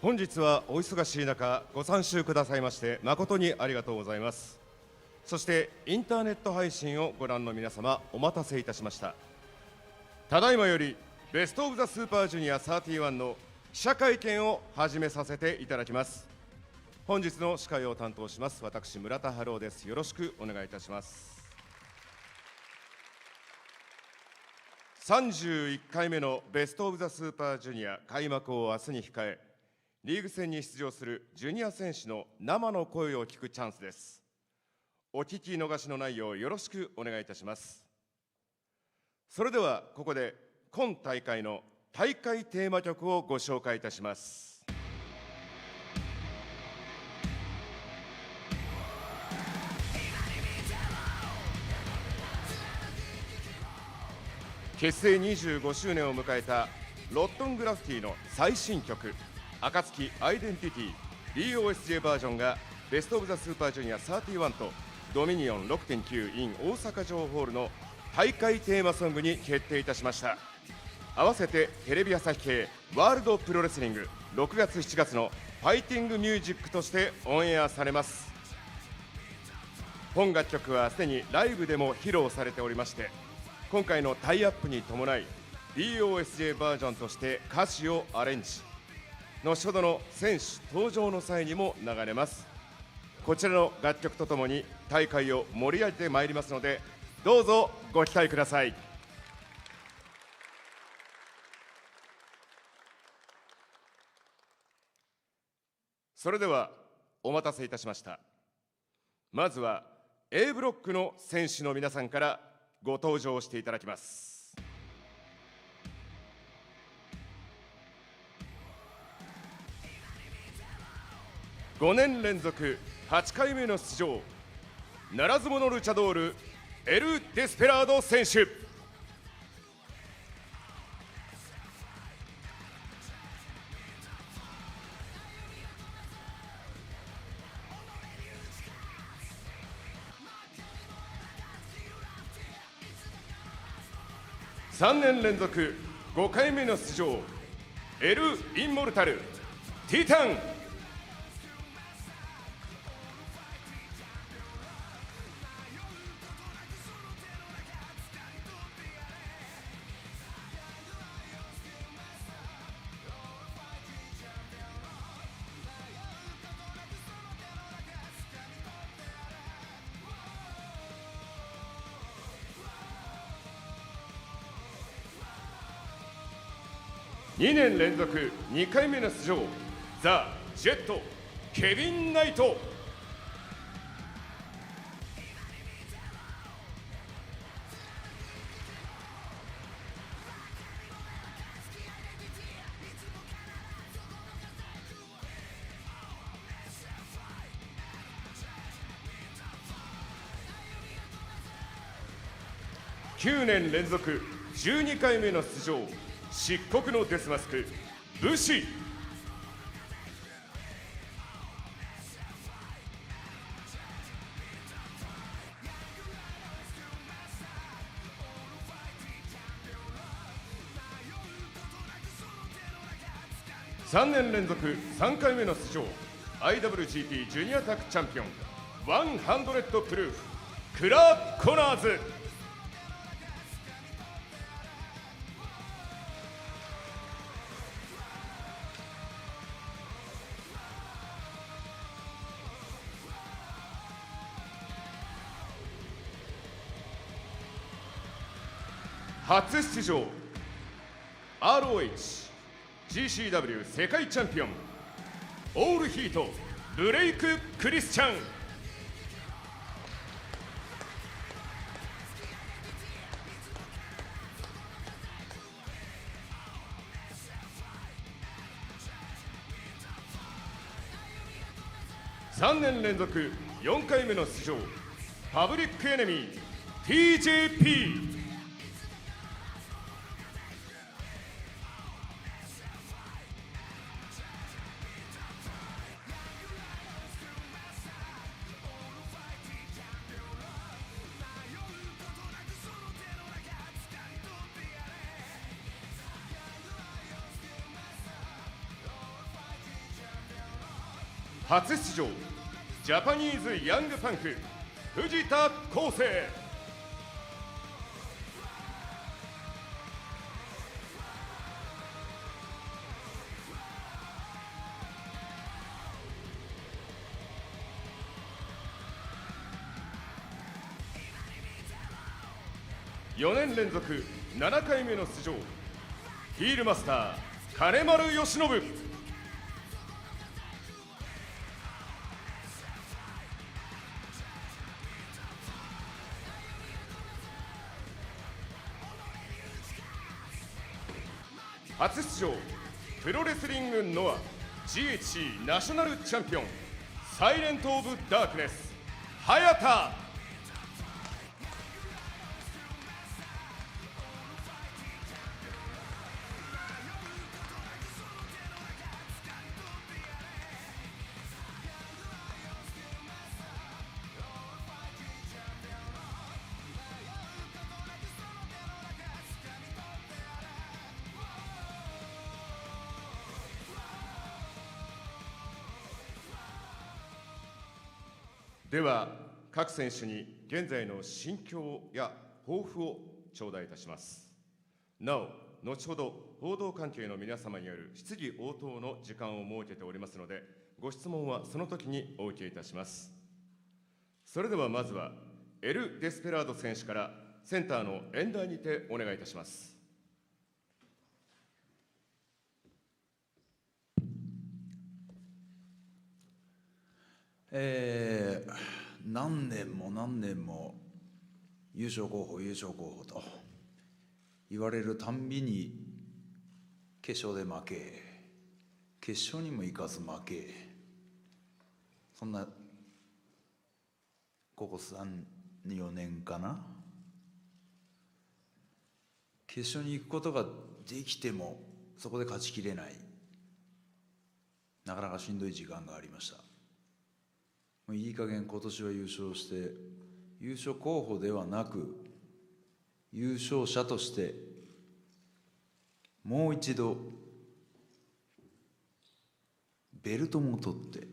本日はお忙しい中ご参集くださいまして誠にありがとうございます。そしてインターネット配信をご覧の皆様、お待たせいたしました。ただいまよりベストオブザスーパージュニア31の記者会見を始めさせていただきます。本日の司会を担当します私村田晴郎です。よろしくお願いいたします。31回目のベストオブザスーパージュニア開幕を明日に控え、リーグ戦に出場するジュニア選手の生の声を聞くチャンスです。お聞き逃しのないようよろしくお願いいたします。それではここで今大会の大会テーマ曲をご紹介いたします。結成25周年を迎えたロットングラフィティの最新曲暁アイデンティティ DOSJ バージョンがベストオブザスーパージュニア31とドミニオン 6.9 in 大阪城ホールの大会テーマソングに決定いたしました。合わせてテレビ朝日系ワールドプロレスリング6月7月のファイティングミュージックとしてオンエアされます。本楽曲はすでにライブでも披露されておりまして、今回のタイアップに伴い DOSJ バージョンとして歌詞をアレンジ、後ほどの選手登場の際にも流れます。こちらの楽曲とともに大会を盛り上げてまいりますので、どうぞご期待ください。それではお待たせいたしました。まずは A ブロックの選手の皆さんからご登場していただきます。5年連続8回目の出場、ならず者ルチャドールエル・デスペラード選手。3年連続5回目の出場、エル・インモルタルティタン。2年連続2回目の出場、ザ・ジェットケビン・ナイト。9年連続12回目の出場、漆黒のデスマスク武士。3年連続3回目の出場、 IWGP ジュニアタッグチャンピオン100プルーフクラ・コナーズ。初出場 ROH GCW 世界チャンピオンオールヒートブレイク・クリスチャン。3年連続4回目の出場、パブリックエネミー TJP。初出場ジャパニーズヤングパンク藤田康生。4年連続7回目の出場フィールマスター金丸義信。初出場プロレスリングノア GHC ナショナルチャンピオンサイレント・オブ・ダークネス早田。では各選手に現在の心境や抱負を頂戴いたします。なお後ほど報道関係の皆様による質疑応答の時間を設けておりますので、ご質問はその時にお受けいたします。それではまずはエル・デスペラード選手からセンターの演台にてお願いいたします。何年も優勝候補と言われるたんびに決勝で負け、決勝にも行かず負け、そんなここ3、4年かな。決勝に行くことができてもそこで勝ちきれない、なかなかしんどい時間がありました。いい加減今年は優勝して、優勝候補ではなく優勝者としてもう一度ベルトも取って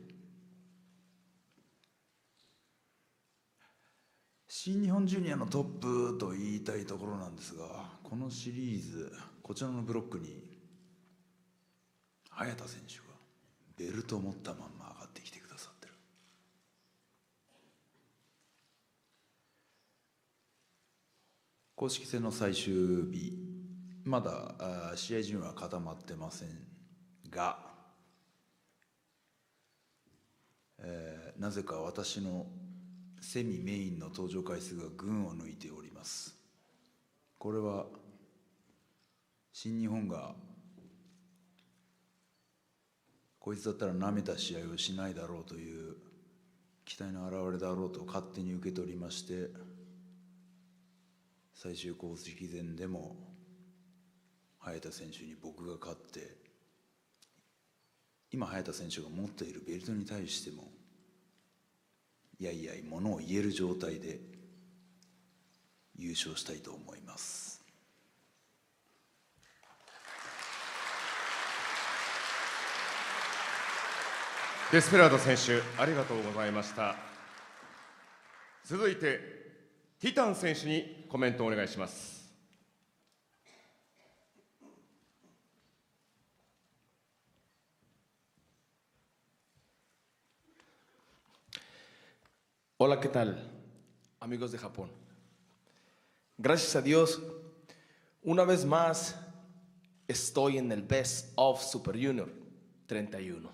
新日本ジュニアのトップと言いたいところなんですが、このシリーズこちらのブロックに早田選手がベルトを持ったまんま上がってきてくださってる。公式戦の最終日、まだ試合順は固まってませんが、なぜか私のセミメインの登場回数が群を抜いております。これは新日本がこいつだったらなめた試合をしないだろうという期待の表れだろうと勝手に受け取りまして、最終公式戦でも早田選手に僕が勝って、今早田選手が持っているベルトに対してもいやいやものを言える状態で優勝したいと思います。デスペラード選手ありがとうございました。続いてティタン選手にコメントをお願いします。Hola, ¿qué tal, amigos de Japón? Gracias a Dios, una vez más estoy en el Best of Super Junior 31.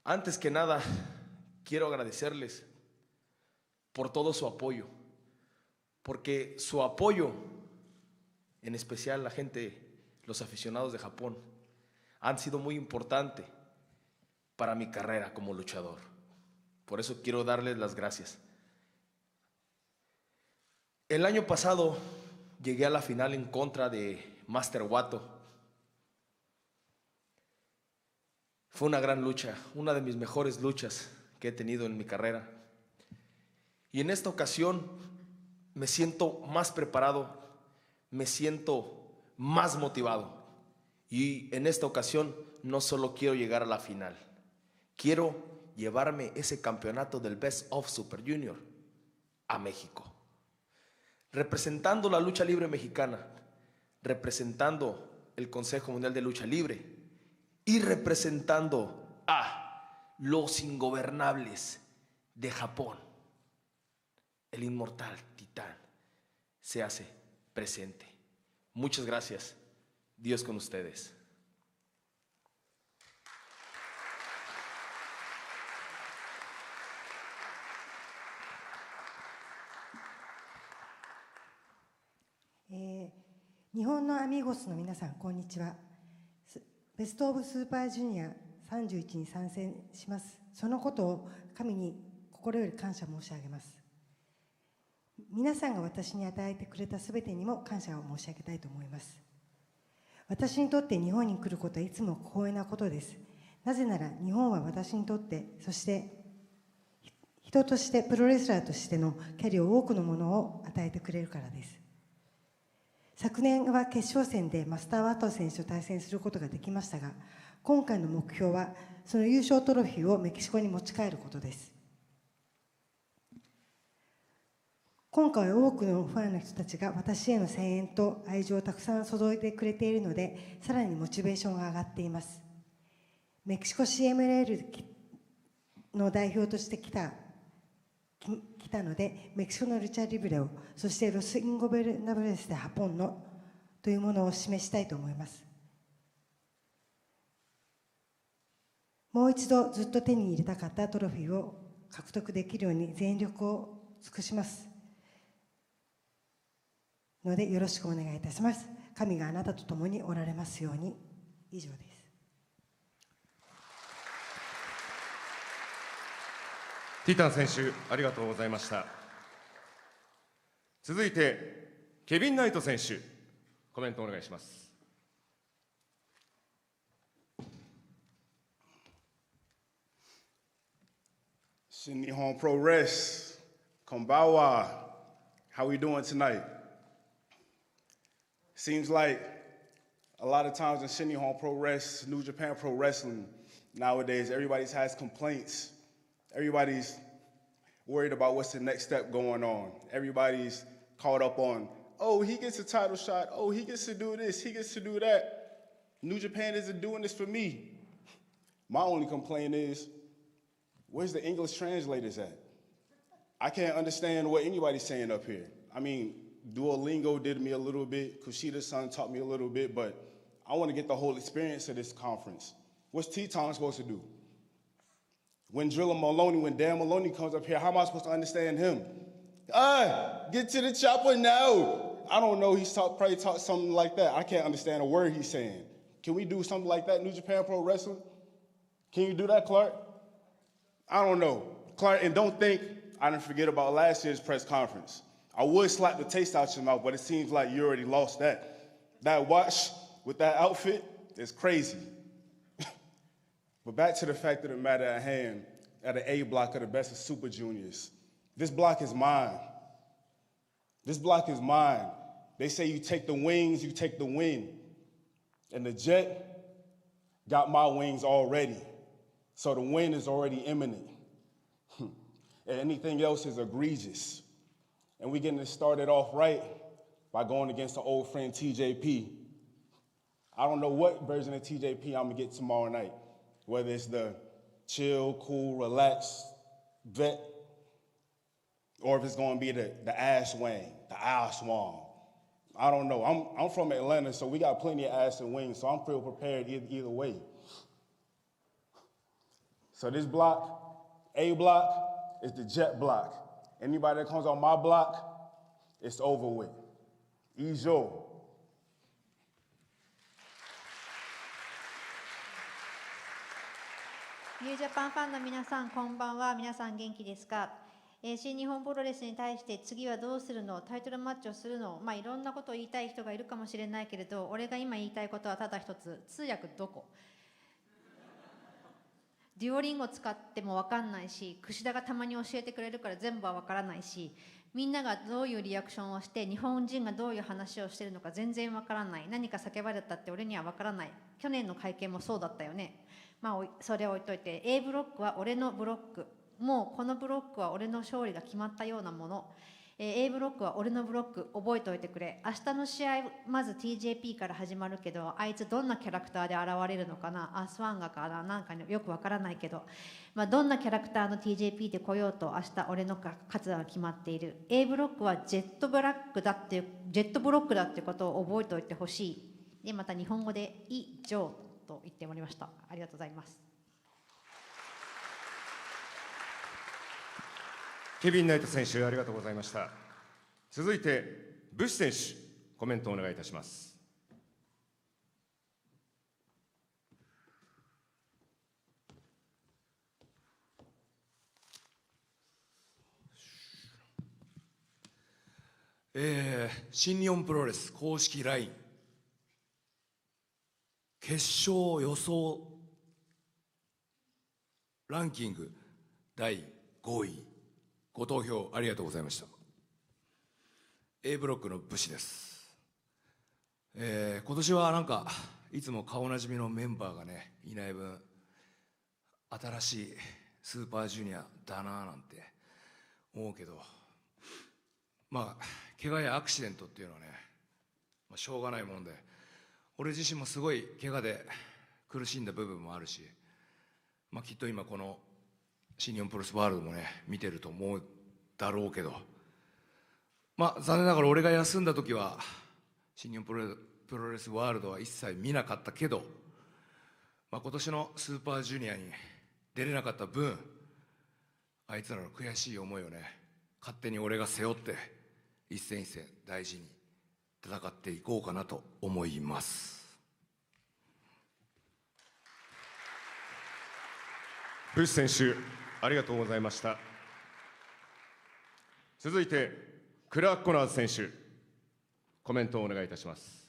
Antes que nada, quiero agradecerles por todo su apoyo, porque su apoyo, en especial la gente, los aficionados de Japón, han sido muy importante para mi carrera como luchador. Por eso quiero darles las gracias. El año pasado llegué a la final en contra de Master Wato. Fue una gran lucha, una de mis mejores luchas que he tenido en mi carrera. Y en esta ocasión me siento más preparado, me siento más motivado Y en esta ocasión no solo quiero llegar a la final, quiero llevarme ese campeonato del Best of Super Junior a México. Representando la lucha libre mexicana, representando el Consejo Mundial de Lucha Libre y representando a los ingobernables de Japón. El inmortal Titán se hace presente. Muchas gracias. Dios con ustedes. Eh日本のアミーゴスの皆さん、こんにちは。ベスト・オブ・スーパージュニア31に参戦します。そのことを神に心より感謝申し上げます。皆さんが私に与えてくれたすべてにも感謝を申し上げたいと思います。私にとって日本に来ることはいつも光栄なことです。なぜなら日本は私にとって、そして人として、プロレスラーとしてのキャリアを多くのものを与えてくれるからです。昨年は決勝戦でマスター・ワット選手と対戦することができましたが、今回の目標はその優勝トロフィーをメキシコに持ち帰ることです。今回は多くのファンの人たちが私への声援と愛情をたくさん注いでくれているので、さらにモチベーションが上がっています。メキシコ CMLL の代表として来たので、メキシコのルチャリブレを、そしてロス・インゴベルナブレスでハポンのというものを示したいと思います。もう一度ずっと手に入れたかったトロフィーを獲得できるように全力を尽くしますので、よろしくお願いいたします。神があなたと共におられますように。以上です。ティタン選手、ありがとうございました。続いてケビン・ナイト選手、コメントお願いします。新日本 Pro Res, Konbawa, how we doing tonight? Seems like a lot of times in Shin Nihon Pro Res, New Japan Pro Wrestling, nowadays everybody has complaints. Everybody's worried about what's the next step going on. Everybody's caught up on, oh, he gets a title shot. Oh, he gets to do this. He gets to do that. New Japan isn't doing this for me. My only complaint is, where's the English translators at? I can't understand what anybody's saying up here. I mean, Duolingo did me a little bit. Kushida-san taught me a little bit, but I want to get the whole experience of this conference. What's Teton supposed to do? When Drilla Maloney, when Dan Maloney comes up here, how am I supposed to understand him? Get to the chopper now. I don't know, probably taught something like that. I can't understand a word he's saying. Can we do something like that, New Japan Pro Wrestling? Can you do that, Clark? I don't know. Clark, and don't think I didn't forget about last year's press conference. I would slap the taste out your mouth, but it seems like you already lost that. That watch with that outfit is crazy. But back to the fact of the matter at hand, at the A block of the Best of Super Juniors. This block is mine. This block is mine. They say you take the wings, you take the wind. And the Jet got my wings already. So the win is already imminent. And anything else is egregious. And we're getting it started off right by going against the old friend TJP. I don't know what version of TJP I'm gonna get tomorrow night. Whether it's the chill, cool, relaxed vet, or if it's gonna be the ass wang, the ass swung. I don't know. I'm from Atlanta, so we got plenty of ass and wings, so I'm pretty prepared either way. So this block, A block, is the Jet block. Anybody that comes on my block, it's over with. Ijo. ニュージャパンファンの皆さん、こんばんは。皆さん元気ですか？新日本プロレスに対して次はどうするの、タイトルマッチをするの、いろんなことを言いたい人がいるかもしれないけれど、俺が今言いたいことはただ一つ。通訳どこ？デュオリンゴ使っても分かんないし、櫛田がたまに教えてくれるから全部は分からないし、みんながどういうリアクションをして、日本人がどういう話をしているのか全然わからない。何か叫ばれたって俺にはわからない。去年の会見もそうだったよね。それを置いといて、 A ブロックは俺のブロック、もうこのブロックは俺の勝利が決まったようなもの。A ブロックは俺のブロック、覚えておいてくれ。明日の試合、まず TJP から始まるけど、あいつどんなキャラクターで現れるのかな、アスワンガかな、なんか、ね、よくわからないけど、どんなキャラクターの TJP で来ようと明日俺の勝つが決まっている。 A ブロックはジェットブロックだっていうことを覚えておいてほしい。でまた日本語で以上と言っておりました。ありがとうございます。ケビン・ナイト選手、ありがとうございました。続いてブシ選手、コメントをお願いいたします。新日本プロレス公式 LINE 決勝予想ランキング第5位、ご投票ありがとうございました。 A ブロックの武士です。今年はなんかいつも顔なじみのメンバーがねいない分、新しいスーパージュニアだななんて思うけど、怪我やアクシデントっていうのはね、しょうがないもんで、俺自身もすごい怪我で苦しんだ部分もあるし、きっと今この新日本プロレスワールドもね見てると思うだろうけど、残念ながら俺が休んだ時は新日本プロレスワールドは一切見なかったけど、今年のスーパージュニアに出れなかった分、あいつらの悔しい思いをね勝手に俺が背負って一戦一戦大事に戦っていこうかなと思います。ブシ選手、ありがとうございました。続いてクラーク・コナーズ選手、コメントをお願いいたします。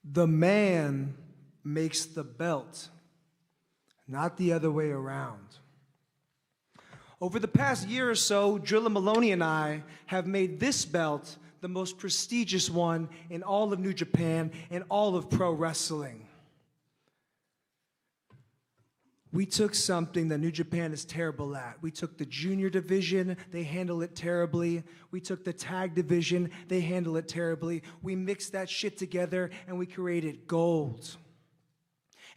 The man makes the belt, not the other way around. Over the past year or so, Drilla Maloney and I have made this belt the most prestigious one in all of New Japan and all of pro wrestling. We took something that New Japan is terrible at. We took the junior division, they handle it terribly. We took the tag division, they handle it terribly. We mixed that shit together and we created gold.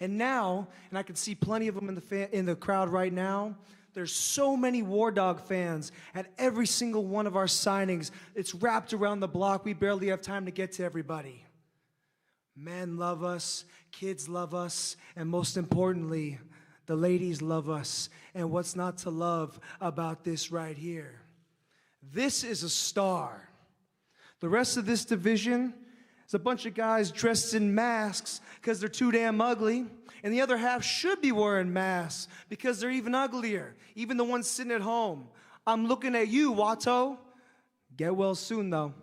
And now, and I can see plenty of them in the crowd right now, there's so many War Dog fans at every single one of our signings. It's wrapped around the block. We barely have time to get to everybody. Men love us, kids love us, and most importantly, the ladies love us. And what's not to love about this right here? This is a star. The rest of this division is a bunch of guys dressed in masks because they're too damn ugly. And the other half should be wearing masks because they're even uglier. Even the ones sitting at home. I'm looking at you, Watto. Get well soon, though.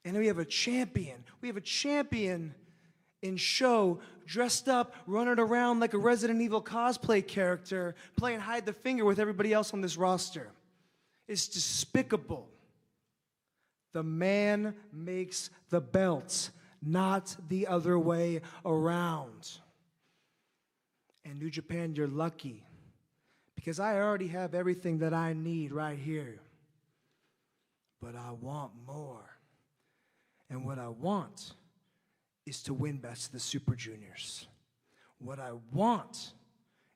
And then we have a champion. We have a champion in show, dressed up, running around like a Resident Evil cosplay character, playing hide the finger with everybody else on this roster. It's despicable. The man makes the belts, not the other way around. And New Japan, you're lucky, because I already have everything that I need right here. But I want more. And what I want is to win Best of the Super Juniors. What I want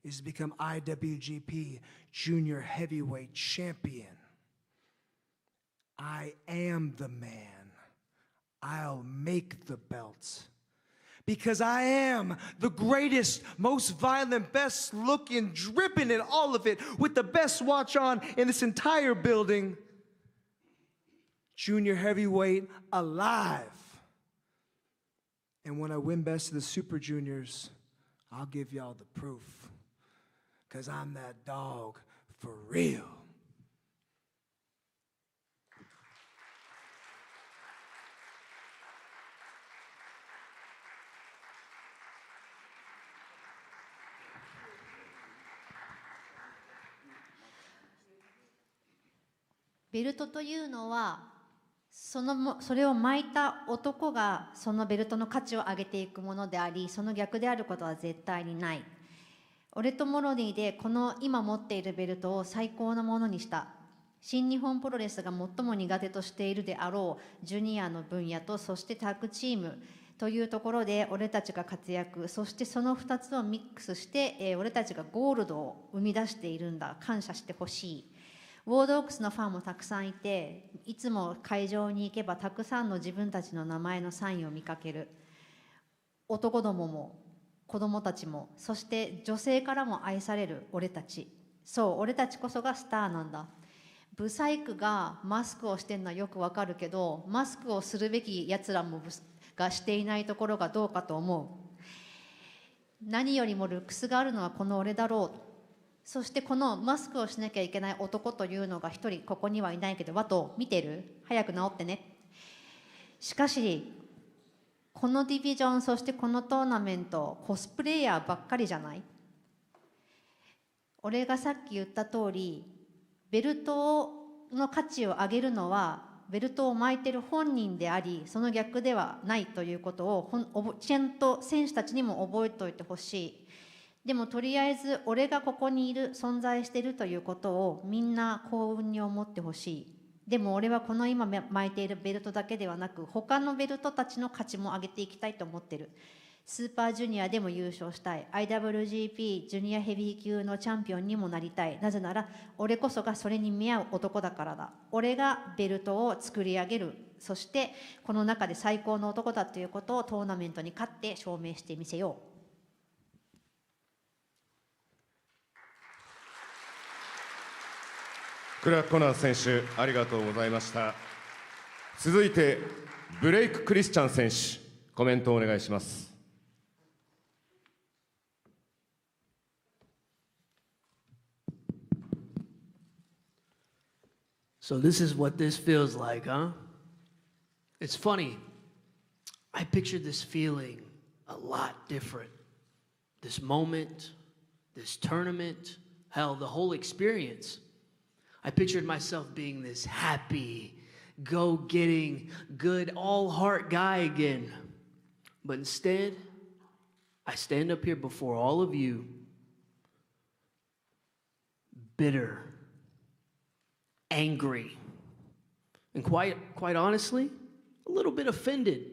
is to become IWGP Junior Heavyweight Champion. I am the man. I'll make the belt. Because I am the greatest, most violent, best looking, dripping in all of it, with the best watch on in this entire building. Junior Heavyweight alive. And when I win Best of the Super Juniors, I'll give y'all the proof. 'cause I'm that dog for real. ベルトというのはそれを巻いた男がそのベルトの価値を上げていくものであり、その逆であることは絶対にない。俺とモロニーでこの今持っているベルトを最高のものにした。新日本プロレスが最も苦手としているであろうジュニアの分野と、そしてタッグチームというところで俺たちが活躍、そしてその2つをミックスして、俺たちがゴールドを生み出しているんだ。感謝してほしい。ウォードオックスのファンもたくさんいて、いつも会場に行けばたくさんの自分たちの名前のサインを見かける。男どもも子供たちも、そして女性からも愛される俺たち。そう、俺たちこそがスターなんだ。ブサイクがマスクをしてるのはよくわかるけど、マスクをするべきやつらもがしていないところがどうかと思う。何よりもルックスがあるのはこの俺だろう。そしてこのマスクをしなきゃいけない男というのが一人ここにはいないけど、ワト見てる？早く治ってね。しかしこのディビジョン、そしてこのトーナメント、コスプレイヤーばっかりじゃない？俺がさっき言った通り、ベルトの価値を上げるのはベルトを巻いてる本人であり、その逆ではないということをちゃんと選手たちにも覚えておいてほしい。でもとりあえず俺がここにいる、存在しているということをみんな幸運に思ってほしい。でも俺はこの今巻いているベルトだけではなく、他のベルトたちの価値も上げていきたいと思ってる。スーパージュニアでも優勝したい。 IWGP ジュニアヘビー級のチャンピオンにもなりたい。なぜなら俺こそがそれに見合う男だからだ。俺がベルトを作り上げる、そしてこの中で最高の男だということをトーナメントに勝って証明してみせよう。クラーク・コナー選手、ありがとうございました。続いてブレイク・クリスチャン選手、コメントをお願いします。So this is what this feels like, huh? It's funny. I pictured this feeling a lot different. This moment, this tournament, hell, the whole experience. I pictured myself being this happy, go-getting, good, all-heart guy again. But instead, I stand up here before all of you, bitter, angry, and quite honestly, a little bit offended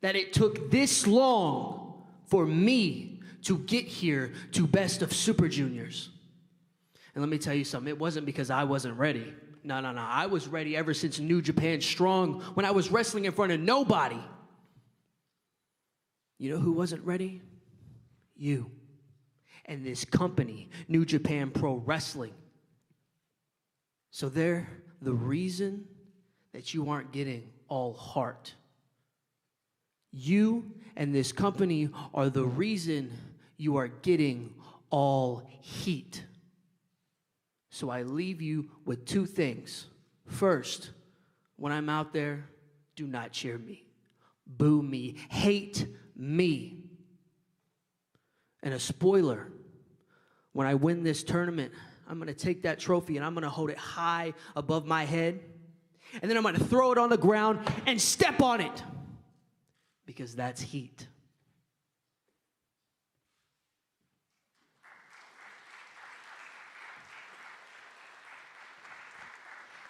that it took this long for me to get here to Best of Super Juniors. And let me tell you something, it wasn't because I wasn't ready. No. I was ready ever since New Japan Strong, when I was wrestling in front of nobody. You know who wasn't ready? You. And this company, New Japan Pro Wrestling. So they're the reason that you aren't getting all heart. You and this company are the reason you are getting all heat. So I leave you with two things. First, when I'm out there, do not cheer me, boo me, hate me. And a spoiler, when I win this tournament, I'm going to take that trophy and I'm going to hold it high above my head. And then I'm going to throw it on the ground and step on it. Because that's heat.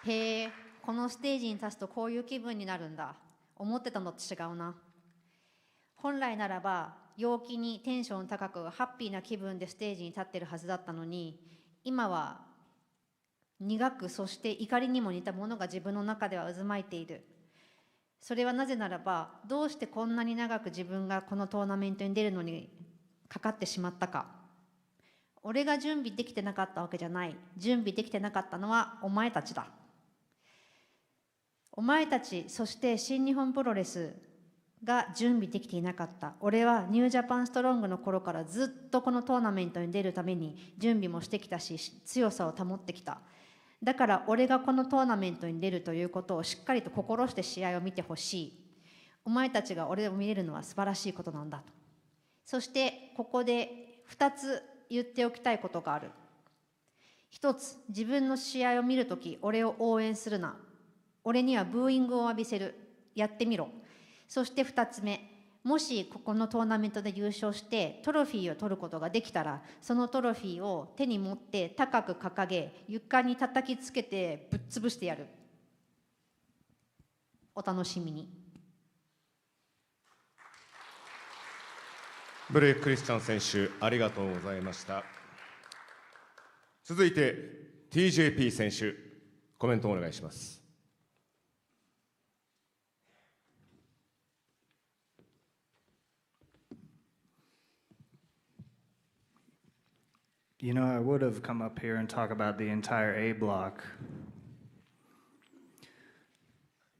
へえ、このステージに立つとこういう気分になるんだ。思ってたのと違うな。本来ならば陽気にテンション高くハッピーな気分でステージに立ってるはずだったのに、今は苦く、そして怒りにも似たものが自分の中では渦巻いている。それはなぜならば、どうしてこんなに長く自分がこのトーナメントに出るのにかかってしまったか。俺が準備できてなかったわけじゃない。準備できてなかったのはお前たちだ。お前たち、そして新日本プロレス、が準備できていなかった。俺はニュージャパンストロングの頃からずっとこのトーナメントに出るために準備もしてきたし、強さを保ってきた。だから俺がこのトーナメントに出るということをしっかりと心して試合を見てほしい。お前たちが俺を見れるのは素晴らしいことなんだと。そしてここで2つ言っておきたいことがある。1つ、自分の試合を見るとき俺を応援するな。俺にはブーイングを浴びせる。やってみろ。そして2つ目、もしここのトーナメントで優勝してトロフィーを取ることができたら、そのトロフィーを手に持って高く掲げ、床に叩きつけてぶっ潰してやる。お楽しみに。ブレイク・クリスチャン選手、ありがとうございました。続いて TJP 選手、コメントをお願いします。You know, I would have come up here and talk about the entire A block.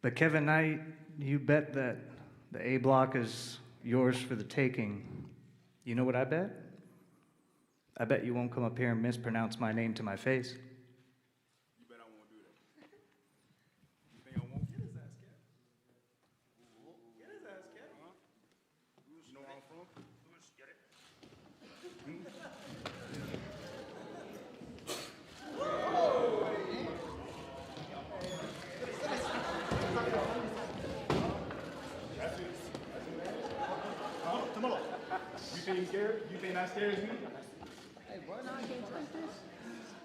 But Kevin Knight, you bet that the A block is yours for the taking. You know what I bet? I bet you won't come up here and mispronounce my name to my face. You bet I won't do that. You think I won't? Get his ass, Kev. Get his ass, Kev. You know where I'm from? Get it. Tomorrow. You think he's scared? You think that scares me? Hey, bro, now I can't touch this.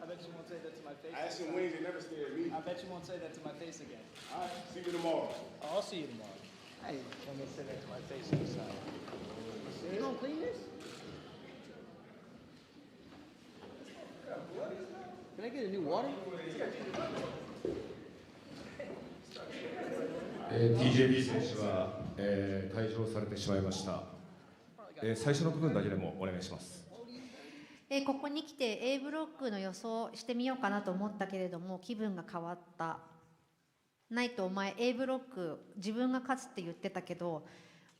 I bet you won't say that to my face. I had some wings that never scared me. I bet you won't say that to my face again. All right, see you tomorrow. Oh, I'll see you tomorrow. Hey, don't gonna say that to my face this time. You gonna clean this? Can I get a new water? TJP 選手は、退場されてしまいました。最初の部分だけでもお願いします。ここに来て A ブロックの予想してみようかなと思ったけれども、気分が変わった。ナイト、お前 A ブロック自分が勝つって言ってたけど、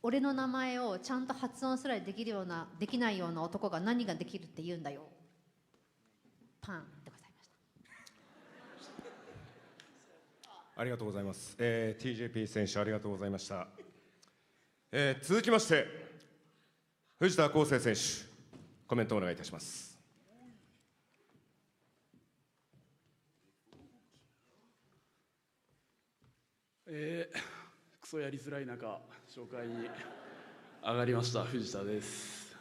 俺の名前をちゃんと発音すらできるような、できないような男が何ができるって言うんだよ。パンでございました。ありがとうございます。TJP 選手、ありがとうございました。続きまして藤田康生選手、コメントをお願いいたします。クソやりづらい中、紹介に上がりました藤田です。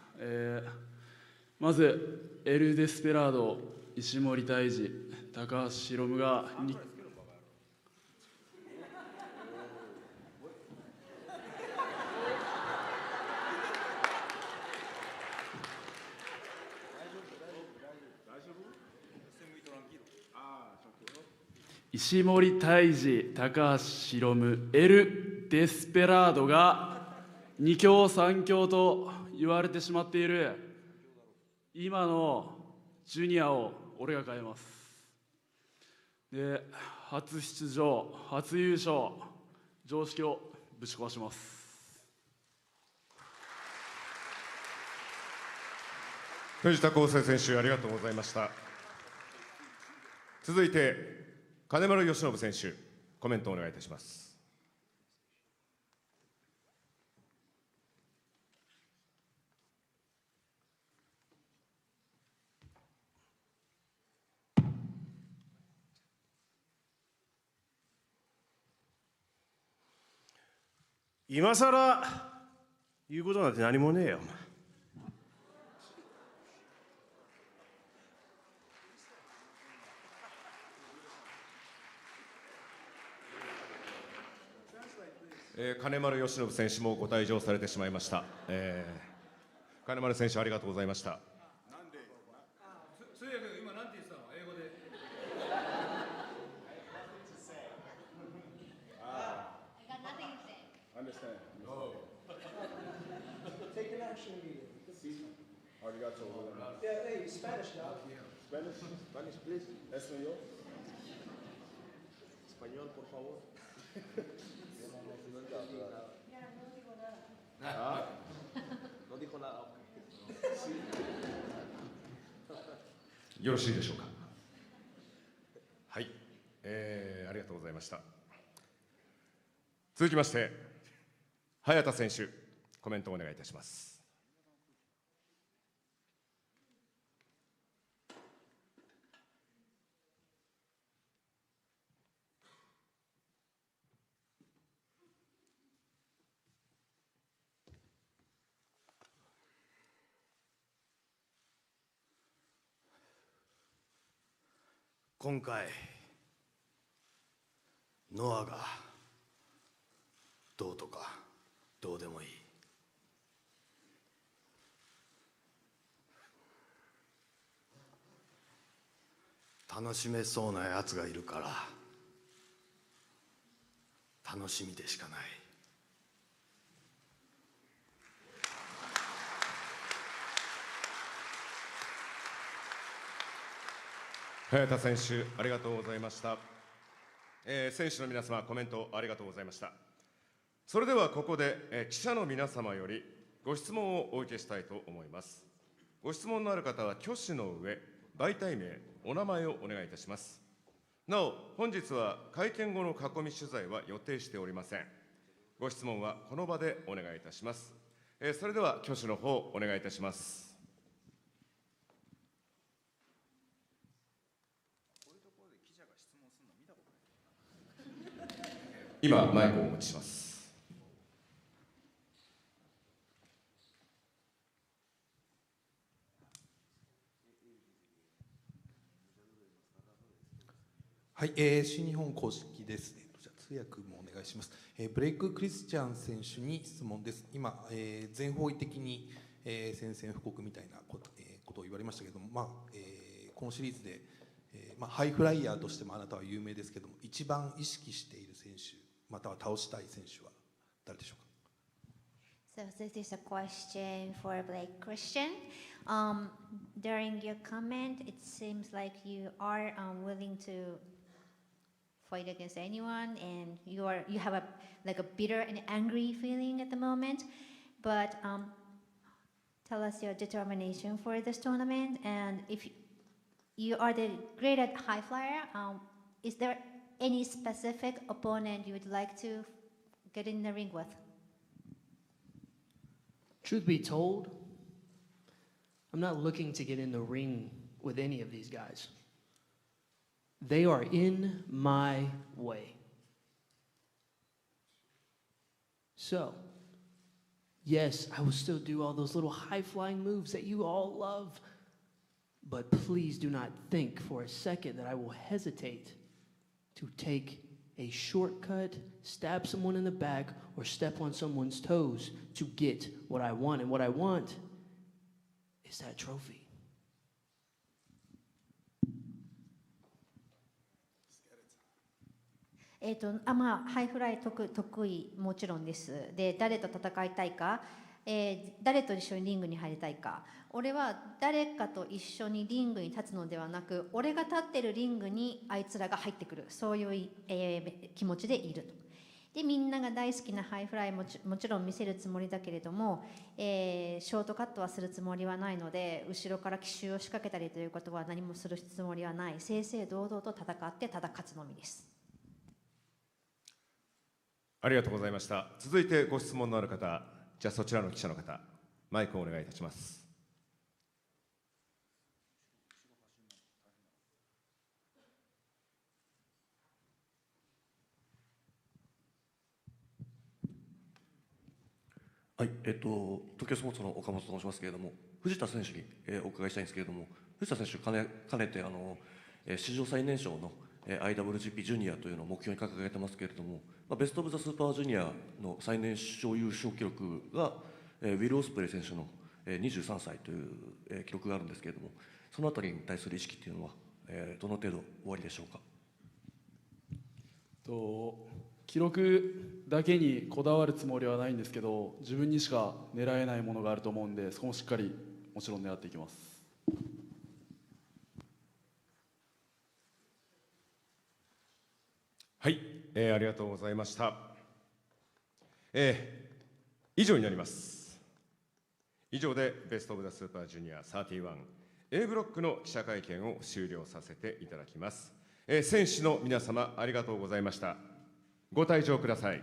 まずエル・デスペラード、石森泰治、高橋宏夢が石森泰治、高橋宏夢、エル・デスペラードが2強3強と言われてしまっている今のジュニアを俺が変えます。で、初出場、初優勝、常識をぶち壊します。藤田康生選手、ありがとうございました。続いて金丸義信選手、コメントをお願いいたします。今さら言うことなんて何もねえよ。金丸義信選手もご退場されてしまいました。金丸選手、ありがとうございました。そういやけど今なんて言ってたの、英語で。Understand. Take an action immediately. Already got you over there. Yeah, hey, Spanish, dog. Spanish? Spanish, please. Español. Español, por favor. No dijo nada. よろしいでしょうか。はい、ありがとうございました。続きまして早田選手、コメントをお願いいたします。今回ノアがどうとかどうでもいい。楽しめそうなやつがいるから楽しみでしかない。早田選手、ありがとうございました。選手の皆様、コメントありがとうございました。それではここで、記者の皆様よりご質問をお受けしたいと思います。ご質問のある方は挙手の上、媒体名、お名前をお願いいたします。なお、本日は会見後の囲み取材は予定しておりません。ご質問はこの場でお願いいたします。それでは挙手の方、お願いいたします。今、マイクをお持ちします。はい、新日本公式です。じゃあ通訳もお願いします。ブレイク・クリスチャン選手に質問です。今、全方位的に、宣戦布告みたいなことを言われましたけれども、このシリーズで、ハイフライヤーとしてもあなたは有名ですけれども、一番意識している選手、または倒したい選手は誰でしょうか。So this is a question for Blake Christian. During your comment, it seems like you are willing to fight against anyone, and you have a bitter and angry feeling at the moment. But tell us your determination for this tournament, and if you are the great at high flyer, is there any specific opponent you would like to get in the ring with? Truth be told, I'm not looking to get in the ring with any of these guys. They are in my way. So, yes, I will still do all those little high-flying moves that you all love, but please do not think for a second that I will hesitate to take a shortcut, stab someone in the back, or step on someone's toes to get what I want. And what I want is that trophy. ハイフライ得意もちろんです。で、誰と戦いたいか、誰と一緒にリングに入りたいか。俺は誰かと一緒にリングに立つのではなく、俺が立ってるリングにあいつらが入ってくる、そういう、気持ちでいると。で、みんなが大好きなハイフライもちろん見せるつもりだけれども、ショートカットはするつもりはないので、後ろから奇襲を仕掛けたりということは何もするつもりはない。正々堂々と戦ってただ勝つのみです。ありがとうございました。続いてご質問のある方、じゃあそちらの記者の方、マイクをお願いいたします。はい、東京スポーツの岡本と申しますけれども、藤田選手に、お伺いしたいんですけれども、藤田選手、かねて史上最年少のIWGP ジュニアというのを目標に掲げてますけれども、ベスト・オブ・ザ・スーパージュニアの最年少優勝記録が、ウィル・オスプレイ選手の23歳という記録があるんですけれども、そのあたりに対する意識というのは、どの程度おありでしょうか。記録だけにこだわるつもりはないんですけど、自分にしか狙えないものがあると思うんで、そこもしっかりもちろん狙っていきます。はい、ありがとうございました。以上になります。以上でベストオブザスーパージュニア 31A ブロックの記者会見を終了させていただきます。選手の皆様、ありがとうございました。ご退場ください。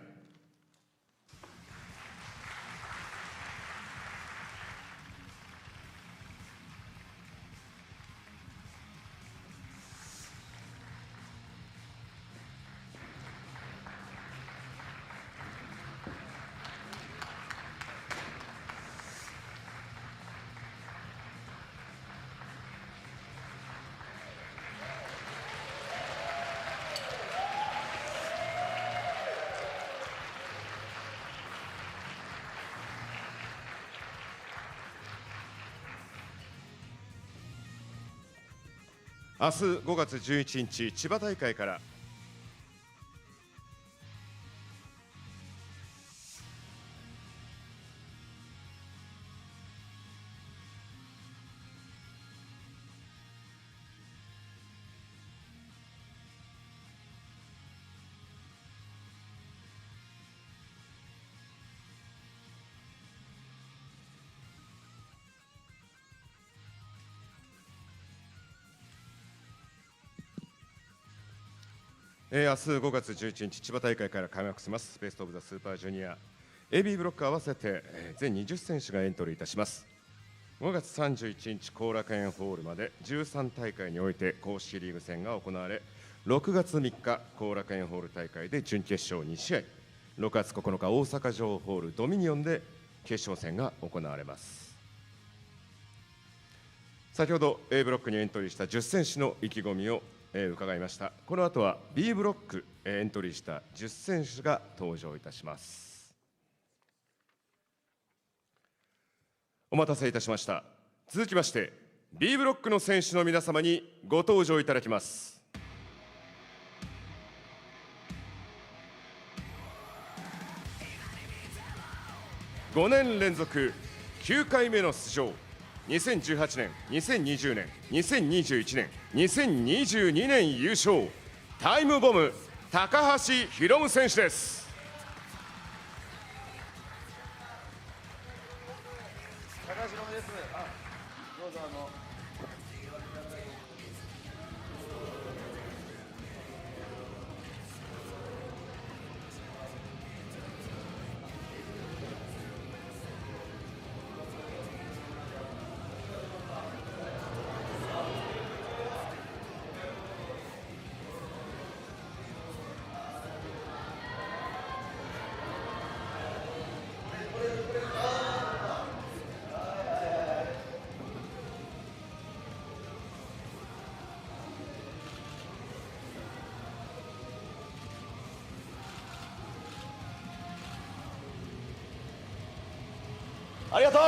明日5月11日、千葉大会から明日5月11日、千葉大会から開幕しますベストオブザスーパージュニア AB ブロック合わせて全20選手がエントリーいたします。5月31日、後楽園ホールまで13大会において公式リーグ戦が行われ、6月3日、後楽園ホール大会で準決勝2試合、6月9日、大阪城ホールドミニオンで決勝戦が行われます。先ほど A ブロックにエントリーした10選手の意気込みを伺いました。この後は B ブロックエントリーした10選手が登場いたします。お待たせいたしました。続きまして B ブロックの選手の皆様にご登場いただきます。5年連続9回目の出場、2018年、2020年、2021年、2022年優勝、タイムボム、高橋宏夢選手です。高橋宏夢です。どうぞありがとう。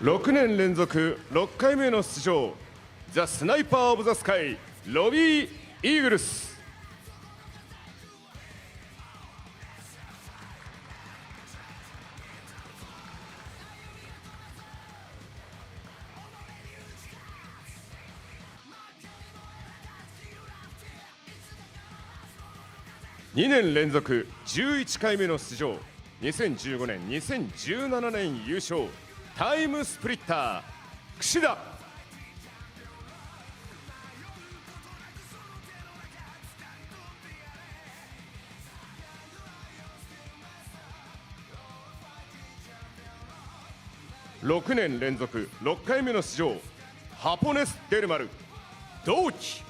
6年連続6回目の出場、ザ・スナイパー・オブ・ザ・スカイ、ロビー・イーグルス。2年連続11回目の出場、2015年、2017年優勝、タイムスプリッター、櫛田。6年連続6回目の出場、ハポネス・デルマル、同期。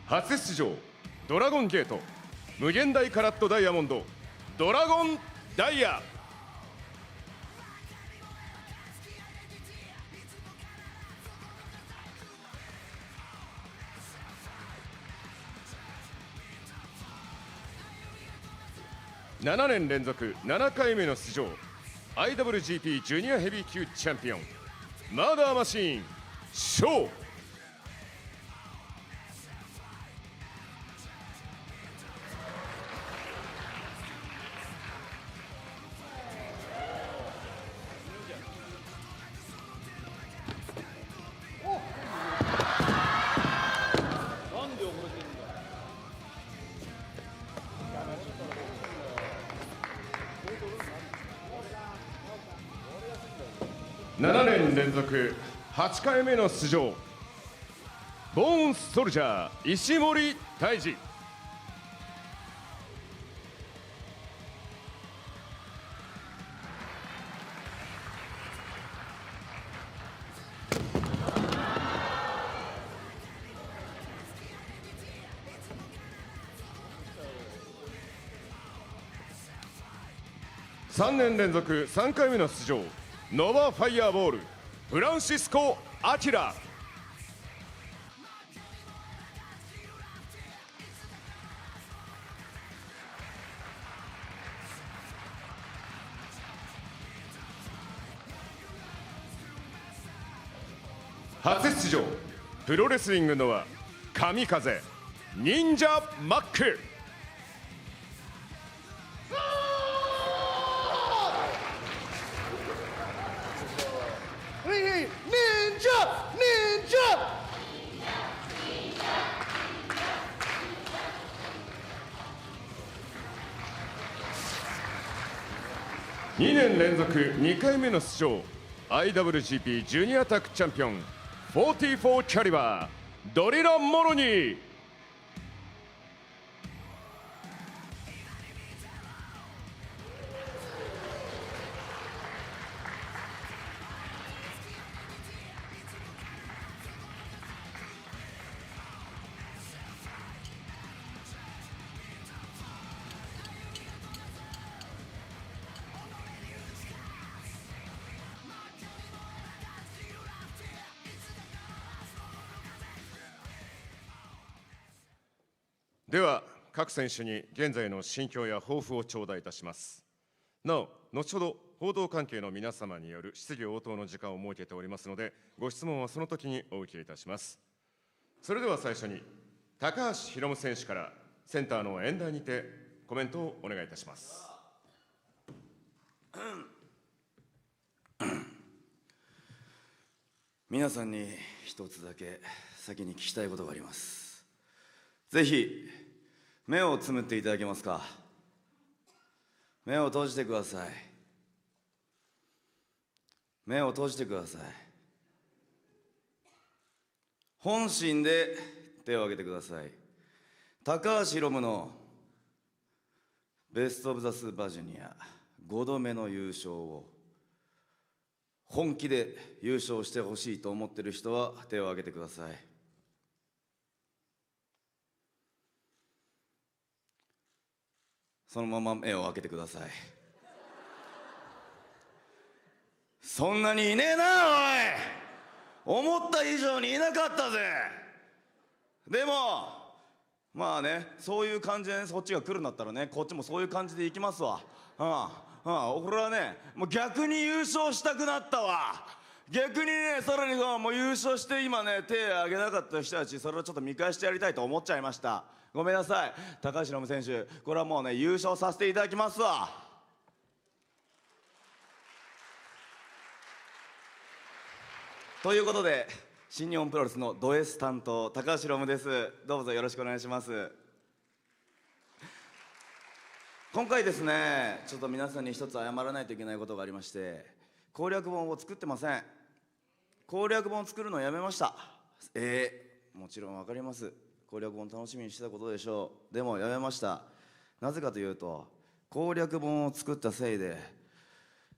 初出場、ドラゴンゲート、無限大カラットダイヤモンド、ドラゴンダイヤ。7年連続7回目の出場、 IWGP ジュニアヘビー級チャンピオン、マーダーマシーン、ショー。なんで遅れてんだ。7年連続8回目の出場、ボーンストルジャー石森泰治。3年連続3回目の出場、ノバファイヤーボールフランシスコ・アキラ。初出場、プロレスリングのは神風忍者マック。2年連続2回目の出場、 IWGP ジュニアタッグチャンピオン44キャリバードリラ・モロニー。では各選手に現在の心境や抱負を頂戴いたします。なお後ほど報道関係の皆様による質疑応答の時間を設けておりますので、ご質問はその時にお受けいたします。それでは最初に高橋宏夢選手からセンターの演台にてコメントをお願いいたします。皆さんに一つだけ先に聞きたいことがあります。ぜひ目をつむっていただけますか。目を閉じてください。目を閉じてください。本心で手を挙げてください。高橋宏夢のベスト・オブ・ザ・スーパージュニア5度目の優勝を本気で優勝してほしいと思っている人は手を挙げてください。そのまま目を開けてください。そんなにいねえなおい。思った以上にいなかったぜ。でもまあね、そういう感じで、ね、そっちが来るんだったらね、こっちもそういう感じでいきますわ。俺はね、もう逆に優勝したくなったわ。逆にね、さらにもう優勝して今ね、手挙げなかった人たち、それをちょっと見返してやりたいと思っちゃいました。ごめんなさい。高橋宏夢選手、これはもうね、優勝させていただきますわ。ということで、新日本プロレスのド S 担当高橋宏夢です。どうぞよろしくお願いします。今回ですね、ちょっと皆さんに一つ謝らないといけないことがありまして、攻略本を作ってません。攻略本を作るのをやめました。もちろん分かります。攻略本楽しみにしてたことでしょう。でもやめました。なぜかというと、攻略本を作ったせいで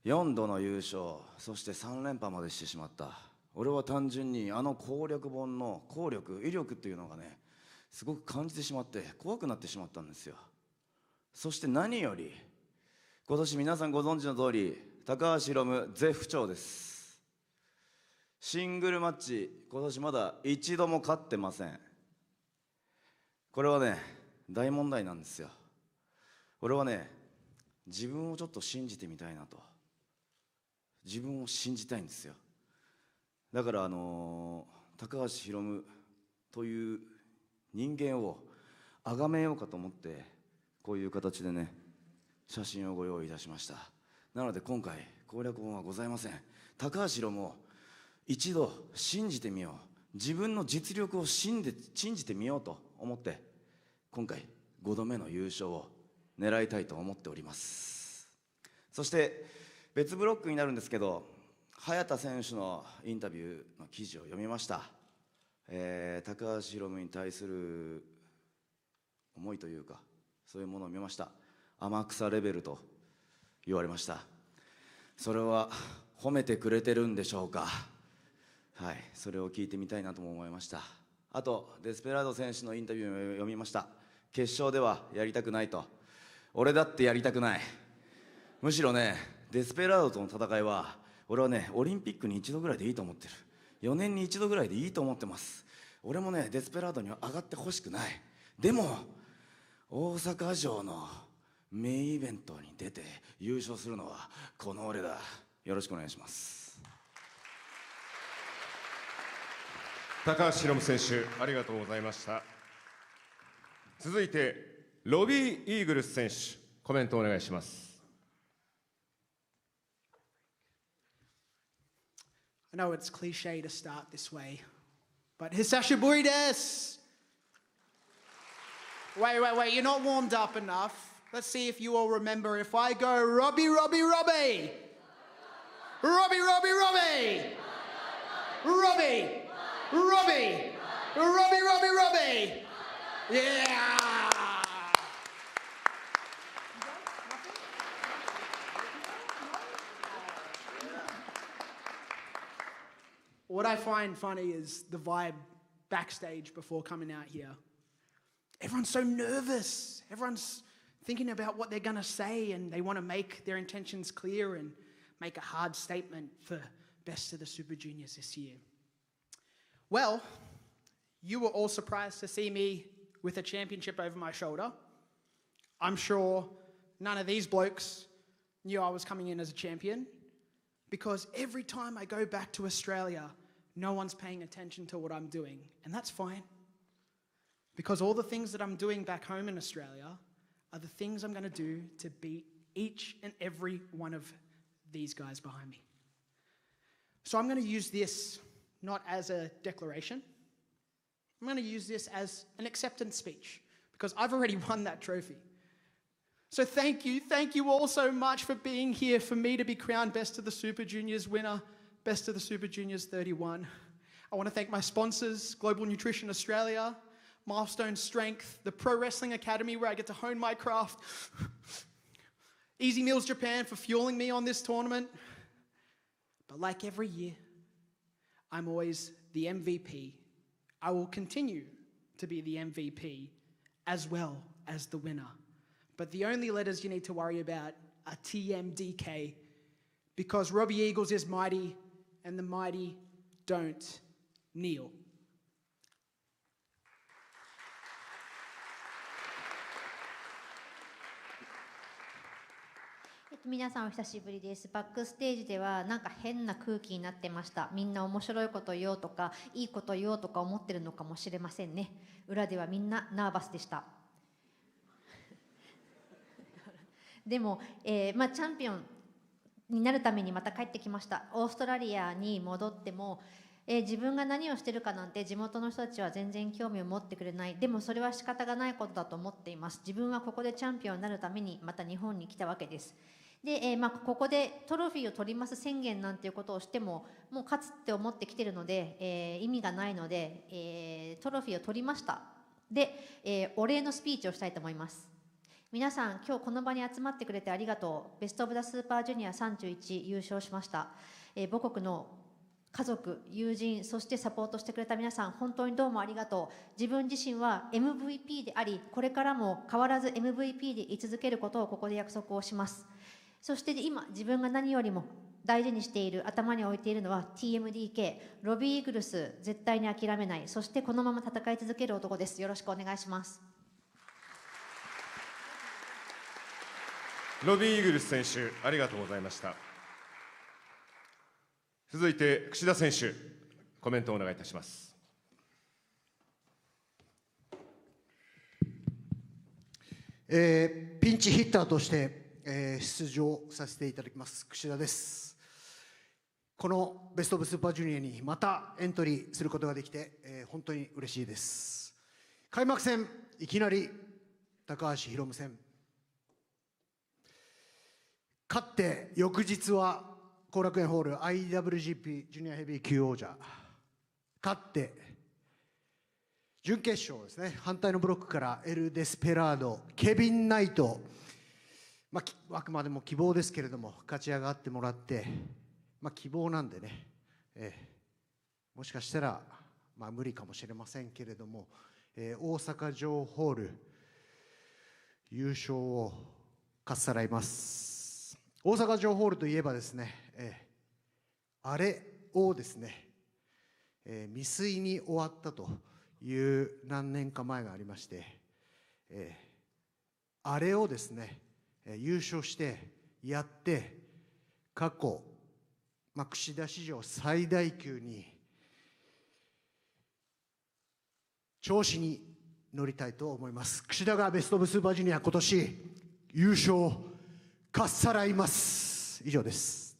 4度の優勝、そして3連覇までしてしまった。俺は単純にあの攻略本の効力、威力っていうのがね、すごく感じてしまって怖くなってしまったんですよ。そして何より今年皆さんご存知の通り、高橋宏夢絶不調です。シングルマッチ今年まだ一度も勝ってません。これはね、大問題なんですよ。俺はね、自分をちょっと信じてみたいなと。自分を信じたいんですよ。だから高橋宏夢という人間を崇めようかと思って、こういう形でね、写真をご用意いたしました。なので今回攻略本はございません。高橋宏夢を一度信じてみよう、自分の実力を信じてみようと思って、今回5度目の優勝を狙いたいと思っております。そして別ブロックになるんですけど、早田選手のインタビューの記事を読みました。高橋宏夢に対する思いというか、そういうものを見ました。天草レベルと言われました。それは褒めてくれてるんでしょうか。はい、それを聞いてみたいなとも思いました。あとデスペラード選手のインタビューも読みました。決勝ではやりたくないと。俺だってやりたくない。むしろね、デスペラードとの戦いは俺はね、オリンピックに1度ぐらいでいいと思ってる。4年に1度ぐらいでいいと思ってます。俺もね、デスペラードには上がってほしくない。でも大阪城のメインイベントに出て優勝するのはこの俺だ。よろしくお願いします。高橋宏夢選手、ありがとうございました。続いてロビー・イーグルス選手、コメントお願いします。I know it's cliche to start this way, but Hisashiburi desu! Wait, you're not warmed up enough. Let's see if you all remember if I go Robbie, Robbie, Robbie! Robbie, Robbie, Robbie! Robbie! Robbie! Robbie, Robbie, Robbie! Yeah! What I find funny is the vibe backstage before coming out here. Everyone's so nervous. Everyone's thinking about what they're going to say, and they want to make their intentions clear and make a hard statement for Best of the Super Juniors this year. Well, you were all surprised to see me with a championship over my shoulder. I'm sure none of these blokes knew I was coming in as a champion, because every time I go back to Australia, no one's paying attention to what I'm doing, and that's fine. Because all the things that I'm doing back home in Australia are the things I'm going to do to beat each and every one of these guys behind me. So I'm going to use this not as a declaration. I'm going to use this as an acceptance speech, because I've already won that trophy. So thank you all so much for being here for me to be crowned Best of the Super Juniors winner, Best of the Super Juniors 31. I want to thank my sponsors, Global Nutrition Australia, Milestone Strength, the Pro Wrestling Academy where I get to hone my craft, Easy Meals Japan for fueling me on this tournament. But like every year, I'm always the MVP. I will continue to be the MVP as well as the winner. But the only letters you need to worry about are TMDK, because Robbie Eagles is mighty and the mighty don't kneel. 皆さんお久しぶりです。バックステージではなんか変な空気になってました。みんな面白いこと言おうとかいいこと言おうとか思ってるのかもしれませんね。裏ではみんなナーバスでした。でも、チャンピオンになるためにまた帰ってきました。オーストラリアに戻っても、自分が何をしてるかなんて地元の人たちは全然興味を持ってくれない。でもそれは仕方がないことだと思っています。自分はここでチャンピオンになるためにまた日本に来たわけです。で、ここでトロフィーを取ります宣言なんていうことをしてももう勝つって思ってきてるので、意味がないので、トロフィーを取りました。で、お礼のスピーチをしたいと思います。皆さん今日この場に集まってくれてありがとう。ベストオブザスーパージュニア31優勝しました。母国の家族、友人、そしてサポートしてくれた皆さん、本当にどうもありがとう。自分自身は MVP であり、これからも変わらず MVP で居続けることをここで約束をします。そして今自分が何よりも大事にしている、頭に置いているのは TMDK、ロビー・イーグルス、絶対に諦めない、そしてこのまま戦い続ける男です。よろしくお願いします。ロビー・イーグルス選手、ありがとうございました。続いて櫛田選手、コメントをお願いいたします。ピンチヒッターとして、出場させていただきます櫛田です。このベスト・オブ・スーパージュニアにまたエントリーすることができて、本当に嬉しいです。開幕戦いきなり高橋宏夢戦、勝って翌日は後楽園ホール IWGP ジュニアヘビー級王者、勝って準決勝ですね、反対のブロックからエル・デスペラード、ケビン・ナイト、あくまでも希望ですけれども勝ち上がってもらって、希望なんでね、もしかしたら、無理かもしれませんけれども、大阪城ホール優勝をかっさらいます。大阪城ホールといえばですね、あれをですね、未遂に終わったという何年か前がありまして、あれをですね、優勝してやって過去、櫛田史上最大級に調子に乗りたいと思います。櫛田がベスト・オブ・スーパージュニア今年優勝かっさらいます。以上です。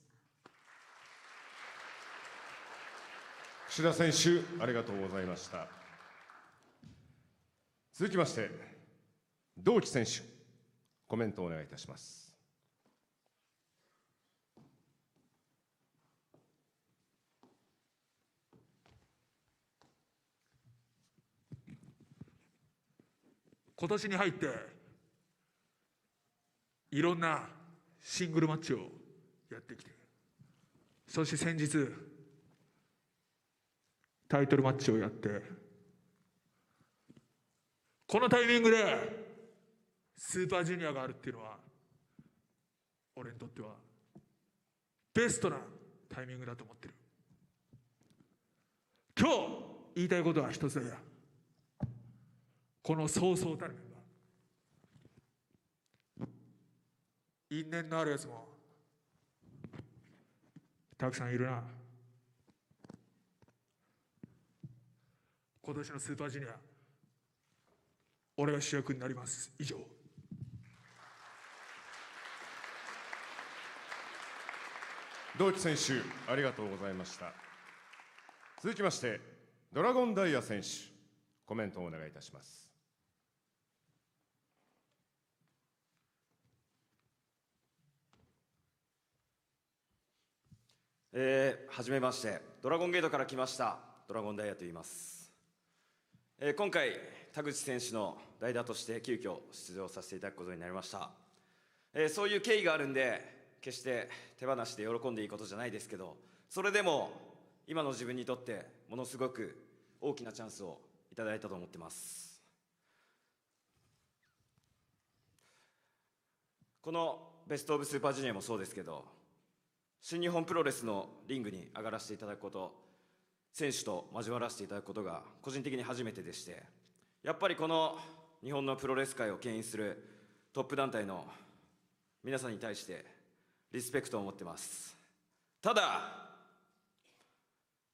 櫛田選手、ありがとうございました。続きまして同期選手、コメントをお願いいたします。今年に入っていろんなシングルマッチをやってきて、そして先日タイトルマッチをやって、このタイミングでスーパージュニアがあるっていうのは俺にとってはベストなタイミングだと思ってる。今日言いたいことは一つだよ。このそうそうたるメンバー、因縁のあるやつもたくさんいるな。今年のスーパージュニア、俺が主役になります。以上。同期選手、ありがとうございました。続きましてドラゴンダイヤ選手、コメントをお願いいたします。はじめまして、ドラゴンゲートから来ましたドラゴンダイヤと言います。今回田口選手の代打として急遽出場させていただくことになりました。そういう経緯があるんで決して手放しで喜んでいいことじゃないですけど、それでも今の自分にとってものすごく大きなチャンスをいただいたと思ってます。このベスト・オブ・スーパージュニアもそうですけど、新日本プロレスのリングに上がらせていただくこと、選手と交わらせていただくことが個人的に初めてでして、やっぱりこの日本のプロレス界を牽引するトップ団体の皆さんに対してリスペクトを持ってます。ただ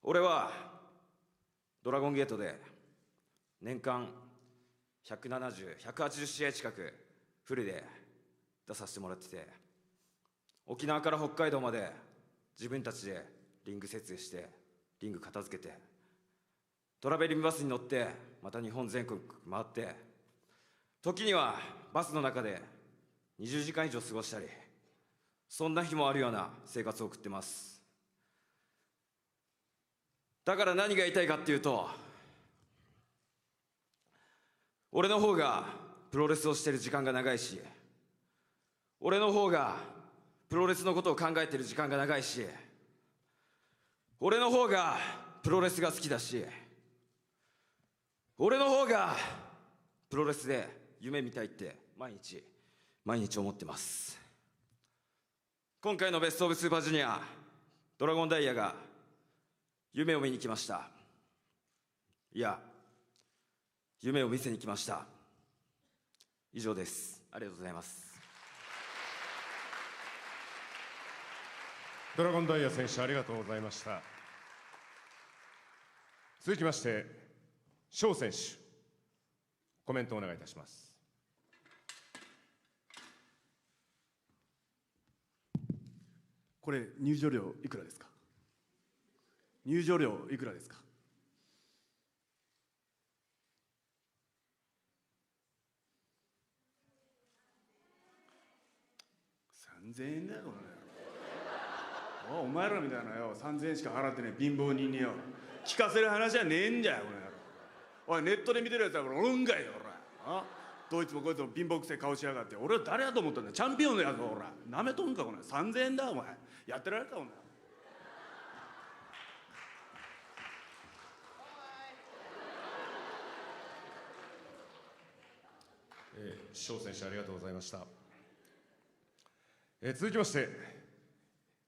俺はドラゴンゲートで年間170、180試合近くフルで出させてもらってて、沖縄から北海道まで自分たちでリング設営してリング片付けて、トラベリングバスに乗ってまた日本全国回って、時にはバスの中で20時間以上過ごしたり、そんな日もあるような生活を送ってます。だから何が言いたいかっていうと、俺の方がプロレスをしてる時間が長いし、俺の方がプロレスのことを考えてる時間が長いし、俺の方がプロレスが好きだし、俺の方がプロレスで夢見たいって毎日思ってます。今回のベスト・オブ・スーパージュニア、ドラゴンダイヤが夢を見に来ました。いや、夢を見せに来ました。以上です。ありがとうございます。ドラゴンダイヤ選手、ありがとうございました。続きまして翔選手、コメントをお願いいたします。これ入場料いくらですか？入場料いくらですか？3000円だよこの野郎。お前らみたいなよ3000円しか払ってねえ貧乏人によ聞かせる話はねえんだよこの野郎。おいネットで見てるやつはこれおるんかいよおら。どいつもこいつも貧乏くせえ顔しやがって。俺は誰やと思ったんだ。チャンピオンのやつほらなめとんかこの3000円だお前。やってられるかお前。翔選手ありがとうございました。続きまして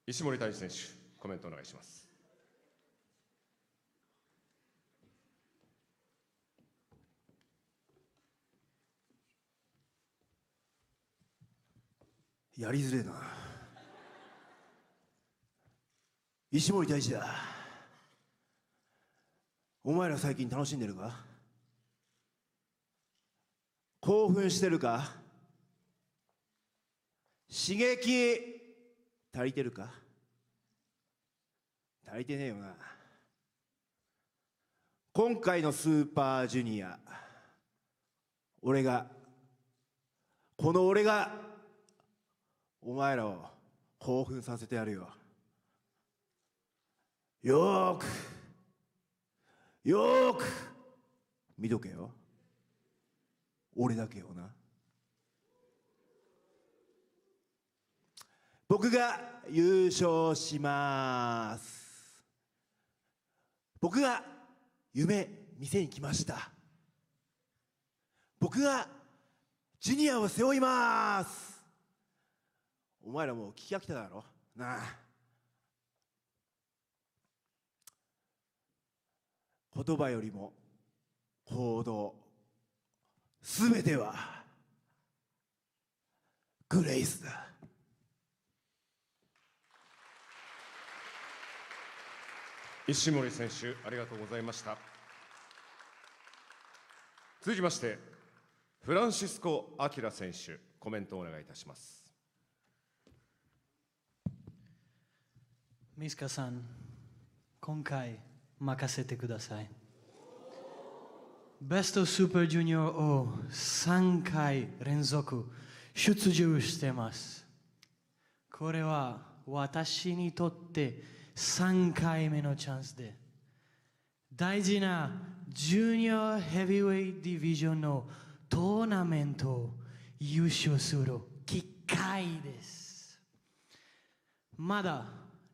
石森泰治選手コメントお願いします。やりづれえな。石森大治だ。お前ら最近楽しんでるか？興奮してるか？刺激足りてるか？足りてねえよな。今回のスーパージュニア、俺がお前らを興奮させてやるよ。よーく見とけよ。俺だけをな。僕が優勝します。僕が夢見せに来ました。僕がジュニアを背負います。お前らもう聞き飽きただろなあ。言葉よりも行動、すべてはグレイスだ。石森選手ありがとうございました。続きましてフランシスコ・アキラ選手コメントをお願いいたします。ミスカさん、今回任せてください。ベストスーパージュニアを3回連続出場しています。これは私にとって3回目のチャンスで、大事なジュニアヘビーウェイディビジョンのトーナメントを優勝する機会です。まだ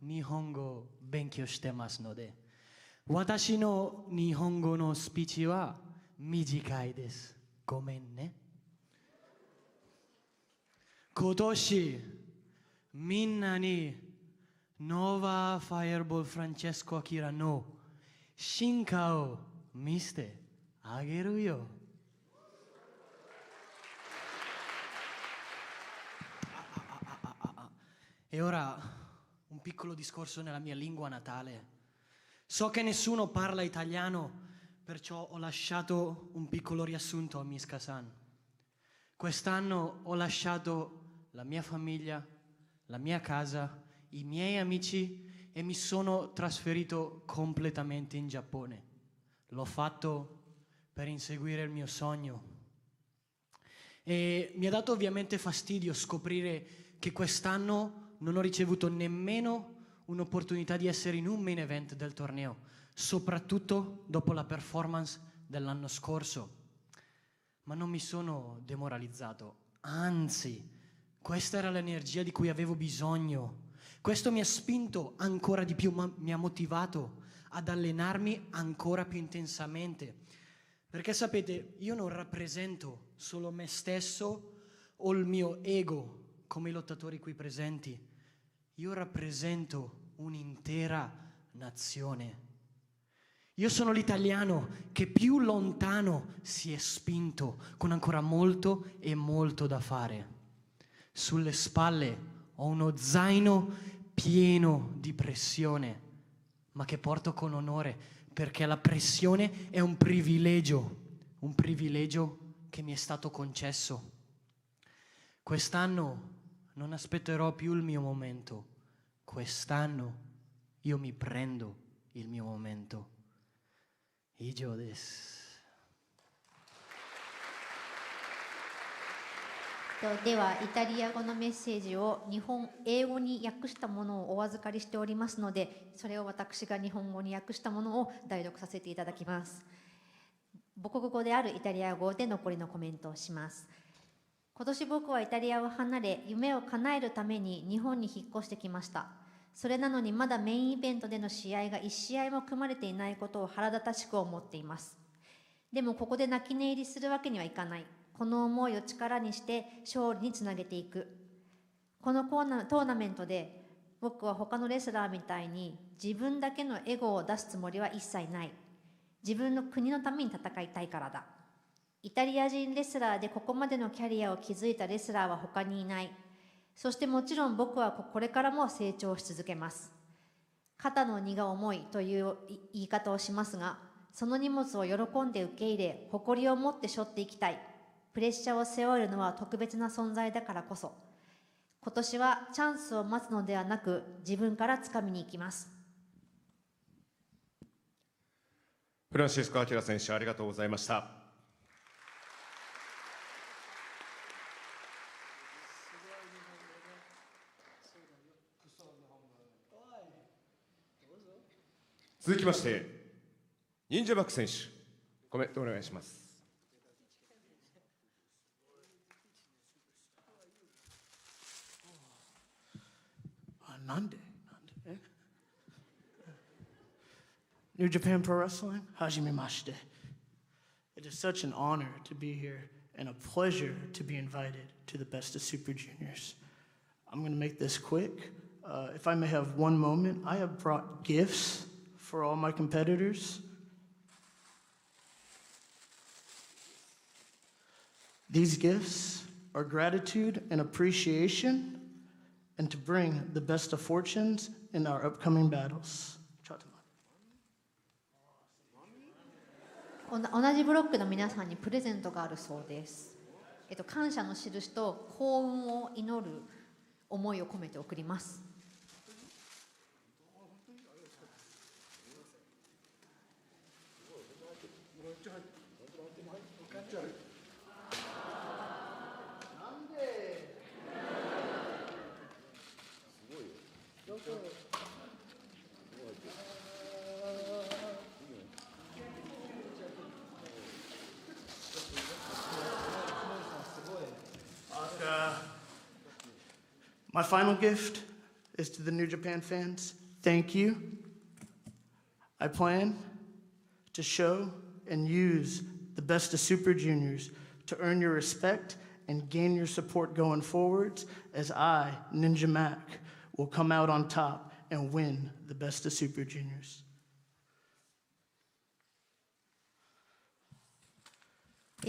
日本語を勉強してますので、私の日本語のスピーチは短いです。ごめんね。今年みんなにノーバーファイアボールフランチェスコ・アキラの進化を見せてあげるよ。E ora un piccolo discorso nella mia lingua natale. So che nessuno parla italiano, perciò ho lasciato un piccolo riassunto a Miss Kasan. Quest'anno ho lasciato la mia famiglia, la mia casa, i miei amici e mi sono trasferito completamente in Giappone. L'ho fatto per inseguire il mio sogno. E mi ha dato ovviamente fastidio scoprire che quest'anno non ho ricevuto nemmeno un'opportunità di essere in un main event del torneo, soprattutto dopo la performance dell'anno scorso. Ma non mi sono demoralizzato, anzi, questa era l'energia di cui avevo bisogno. Questo mi ha spinto ancora di più, mi ha motivato ad allenarmi ancora più intensamente. Perché sapete, io non rappresento solo me stesso o il mio ego come i lottatori qui presenti. Io rappresento un'intera nazione. Io sono l'italiano che più lontano si è spinto, con ancora molto e molto da fare. Sulle spalle ho uno zaino pieno di pressione, ma che porto con onore, perché la pressione è un privilegio che mi è stato concesso. Quest'anno non aspetterò più il mio momento. Quest'anno io mi prendo il mio momento. 以上です。ではイタリア語のメッセージを英語に訳したものをお預かりしておりますので、それを私が日本語に訳したものを代読させていただきます。母国語であるイタリア語で残りのコメントをします。今年僕はイタリアを離れ、夢を叶えるために日本に引っ越してきました。それなのにまだメインイベントでの試合が1試合も組まれていないことを腹立たしく思っています。でもここで泣き寝入りするわけにはいかない。この思いを力にして勝利につなげていく。このトーナメントで僕は他のレスラーみたいに自分だけのエゴを出すつもりは一切ない。自分の国のために戦いたいからだ。イタリア人レスラーでここまでのキャリアを築いたレスラーは他にいない。そしてもちろん僕はこれからも成長し続けます。肩の荷が重いという言い方をしますが、その荷物を喜んで受け入れ、誇りを持って背負っていきたい。プレッシャーを背負えるのは特別な存在だからこそ。今年はチャンスを待つのではなく、自分から掴みに行きます。フランシスコ・アキラ選手、ありがとうございました。続きまして、忍者バック選手、コメントお願いします。なんでNew Japan Pro Wrestling, はじめまして。It is such an honor to be here and a pleasure to be invited to the Best of Super Juniors. I'm going to make this quick. If I may have one moment, I have brought gifts for all my competitors. These gifts are gratitude and appreciation, and to bring the best of fortunes in our upcoming battles. 同じブロックの皆さんにプレゼントがあるそうです。感謝の印と幸運を祈る思いを込めて送ります。My final gift is to the New Japan fans. Thank you. I plan to show and use the Best of Super Juniors to earn your respect and gain your support going forwards as I, Ninja Mac, will come out on top and win the Best of Super Juniors.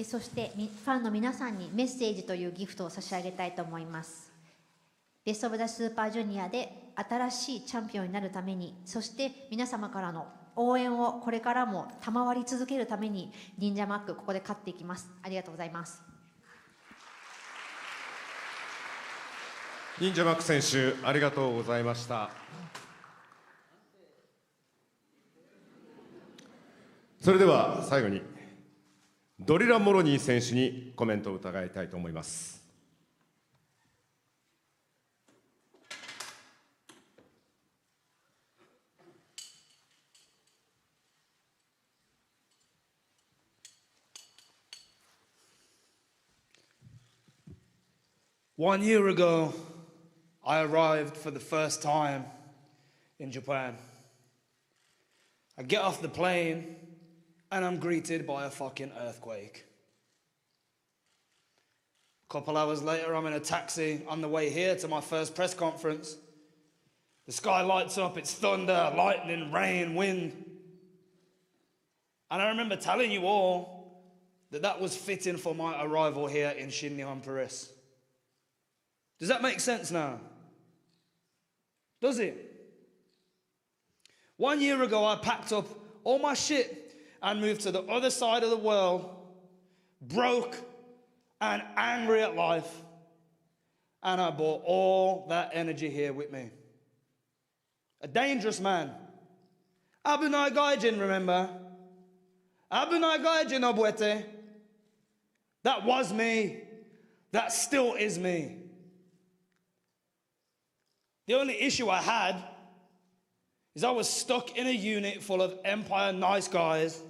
そしてファンの皆さんにメッセージというギフトを差し上げたいと思います。ベストオブザスーパージュニアで新しいチャンピオンになるために、そして皆様からの応援をこれからも賜り続けるために、忍者マックここで勝っていきます。ありがとうございます。忍者マック選手、ありがとうございました。それでは最後にドリラ・モロニー選手にコメントを伺いたいと思います。1 year ago, I arrived for the first time in Japan. I get off the plane and I'm greeted by a fucking earthquake. A couple hours later, I'm in a taxi on the way here to my first press conference. The sky lights up, it's thunder, lightning, rain, wind. And I remember telling you all that that was fitting for my arrival here in Shin Nihon Paris. Does that make sense now? Does it? 1 year ago, I packed up all my shit and moved to the other side of the world, broke and angry at life. And I brought all that energy here with me. A dangerous man, Abunai Gaijin, remember? Abunai Gaijin Obuete. That was me. That still is me. The only issue I had is I was stuck in a unit full of Empire nice guys,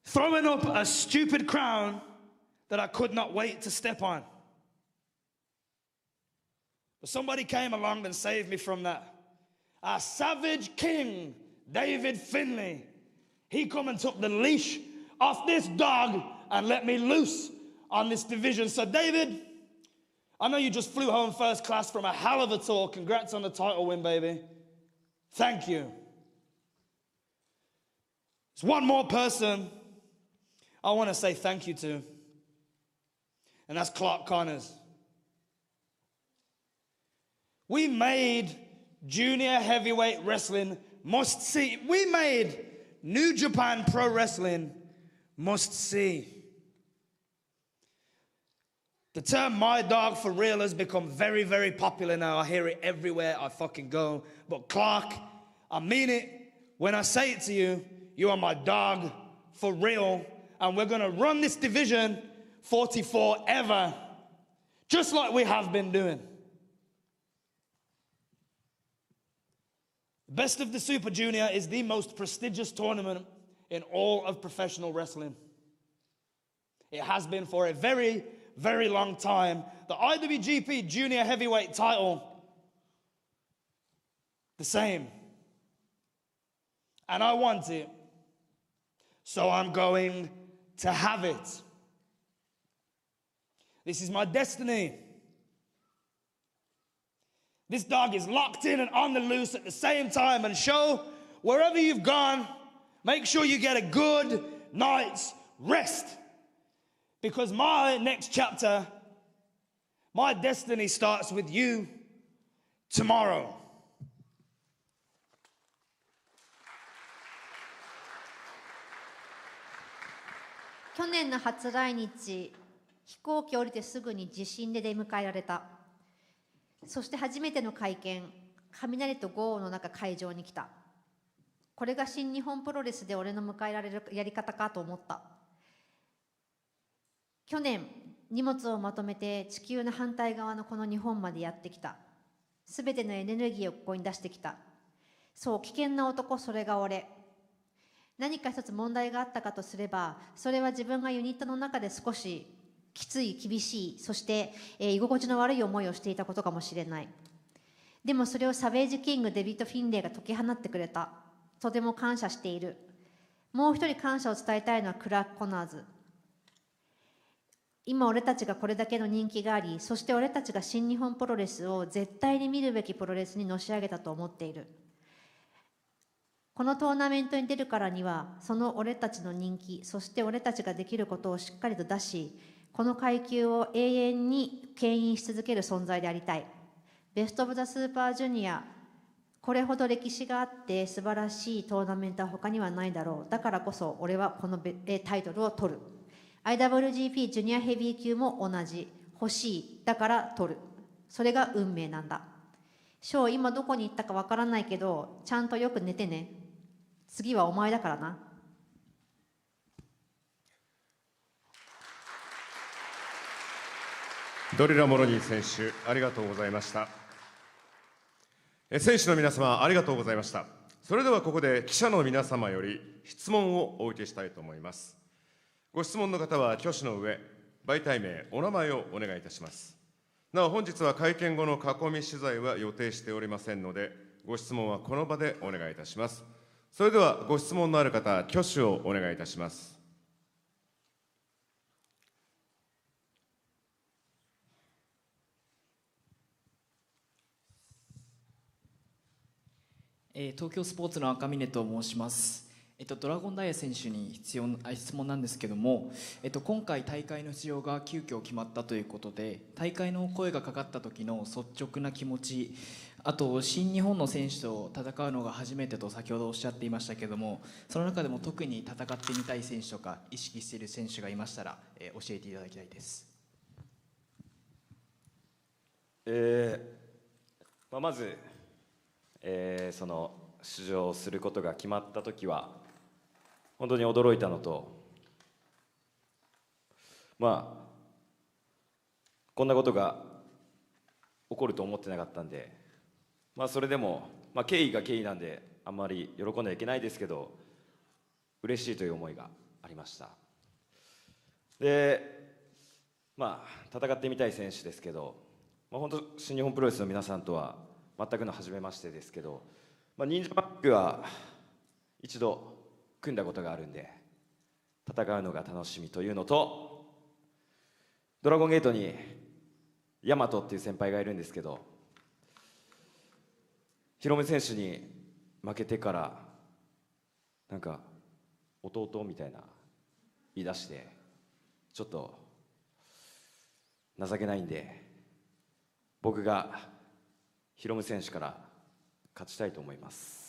throwing up a stupid crown that I could not wait to step on. But somebody came along and saved me from that. Our savage king, David Finlay, he come and took the leash off this dog and let me loose on this division. So David, I know you just flew home first class from a hell of a tour. Congrats on the title win, baby. Thank you. There's one more person I want to say thank you to, and that's Clark Connors. We made junior heavyweight wrestling must see. We made New Japan Pro Wrestling must see. The term "my dog" for real has become very, very popular now. I hear it everywhere I fucking go. But Clark, I mean it when I say it to you. You are my dog for real. And we're going to run this division 44 ever, just like we have been doing. Best of the Super Junior is the most prestigious tournament in all of professional wrestling. It has been for a very, very long time. The IWGP Junior Heavyweight title, the same. And I want it, so I'm going to have it. This is my destiny. This dog is locked in and on the loose at the same time. And show, wherever you've gone, make sure you get a good night's rest. Because my next chapter, my destiny starts with you tomorrow.去年の初来日、飛行機降りてすぐに地震で出迎えられた。そして初めての会見、雷と豪雨の中会場に来た。これが新日本プロレスで俺の迎えられるやり方かと思った。去年、荷物をまとめて地球の反対側のこの日本までやってきた。すべてのエネルギーをここに出してきた。そう、危険な男、それが俺。何か一つ問題があったかとすれば、それは自分がユニットの中で少しきつい、厳しい、そして、居心地の悪い思いをしていたことかもしれない。でもそれをサベージキングデビッド・フィンレイが解き放ってくれた。とても感謝している。もう一人感謝を伝えたいのはクラーク・コナーズ。今俺たちがこれだけの人気があり、そして俺たちが新日本プロレスを絶対に見るべきプロレスにのし上げたと思っている。このトーナメントに出るからには、その俺たちの人気、そして俺たちができることをしっかりと出し、この階級を永遠に牽引し続ける存在でありたい。ベスト・オブ・ザ・スーパージュニア、これほど歴史があって素晴らしいトーナメントは他にはないだろう。だからこそ俺はこのタイトルを取る。IWGP ジュニアヘビー級も同じ。欲しい。だから取る。それが運命なんだ。ショー、今どこに行ったかわからないけど、ちゃんとよく寝てね。次はお前だからな。ドリラ・モロニー選手、ありがとうございました。選手の皆様、ありがとうございました。それではここで記者の皆様より質問をお受けしたいと思います。ご質問の方は挙手の上、媒体名、お名前をお願いいたします。なお本日は会見後の囲み取材は予定しておりませんので、ご質問はこの場でお願いいたします。それではご質問のある方、挙手をお願いいたします。東京スポーツの赤嶺と申します。ドラゴンダイヤ選手に質問なんですけども、今回大会の出場が急遽決まったということで、大会の声がかかった時の率直な気持ち、あと新日本の選手と戦うのが初めてと先ほどおっしゃっていましたけども、その中でも特に戦ってみたい選手とか意識している選手がいましたら、教えていただきたいです。まずその出場することが決まった時は本当に驚いたのと、まあこんなことが起こると思ってなかったんで、まあそれでも、まあ、経緯が経緯なんであんまり喜んではいけないですけど、嬉しいという思いがありました。で、まあ戦ってみたい選手ですけど、まあ、本当新日本プロレスの皆さんとは全くの初めましてですけど、まあ、忍者マックは一度組んだことがあるんで戦うのが楽しみというのと、ドラゴンゲートにヤマトっていう先輩がいるんですけど、ヒロム選手に負けてからなんか弟みたいな言い出してちょっと情けないんで、僕がヒロム選手から勝ちたいと思います。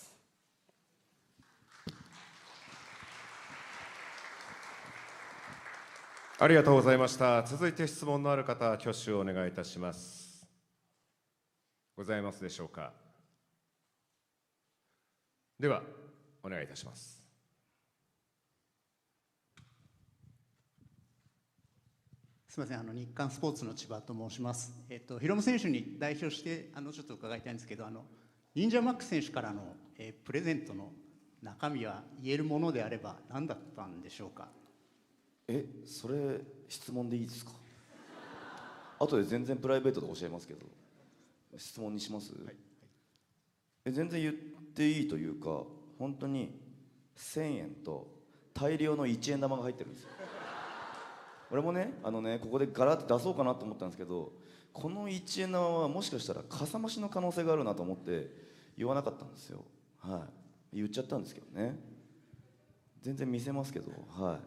ありがとうございました。続いて質問のある方、挙手をお願いいたします。ございますでしょうか。ではお願いいたします。すみません、日刊スポーツの千葉と申します。ヒロム選手に代表してちょっと伺いたいんですけど、忍者マックス選手からの、プレゼントの中身は言えるものであれば何だったんでしょうか。それ質問でいいですか？後で全然プライベートで教えますけど、質問にします？全然言っていいというか、本当に1000円と大量の1円玉が入ってるんですよ。俺もね、ここでガラッと出そうかなと思ったんですけど、この1円玉はもしかしたらかさ増しの可能性があるなと思って言わなかったんですよ。はい、言っちゃったんですけどね。全然見せますけど、は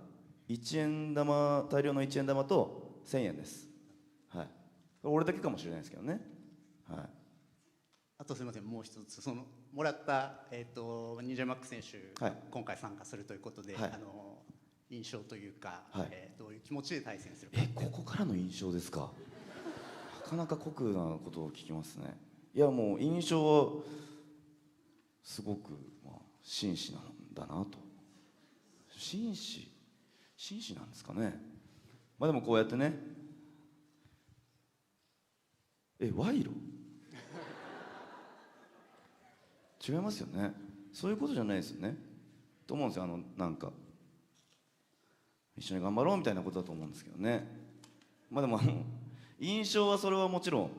い、1円玉、大量の1円玉と1000円です。はい、俺だけかもしれないですけどね。はい、あとすみません、もう一つ、もらった、忍者マックス選手、今回参加するということで、印象というか、どういう気持ちで対戦するか。ここからの印象ですか。なかなか酷なことを聞きますね。いや、もう印象はすごく、紳士なんだなと。紳士なんですかね。まあでもこうやってね、賄賂違いますよね。そういうことじゃないですよねと思うんですよ。なんか一緒に頑張ろうみたいなことだと思うんですけどね。まあでも印象はそれはもちろん、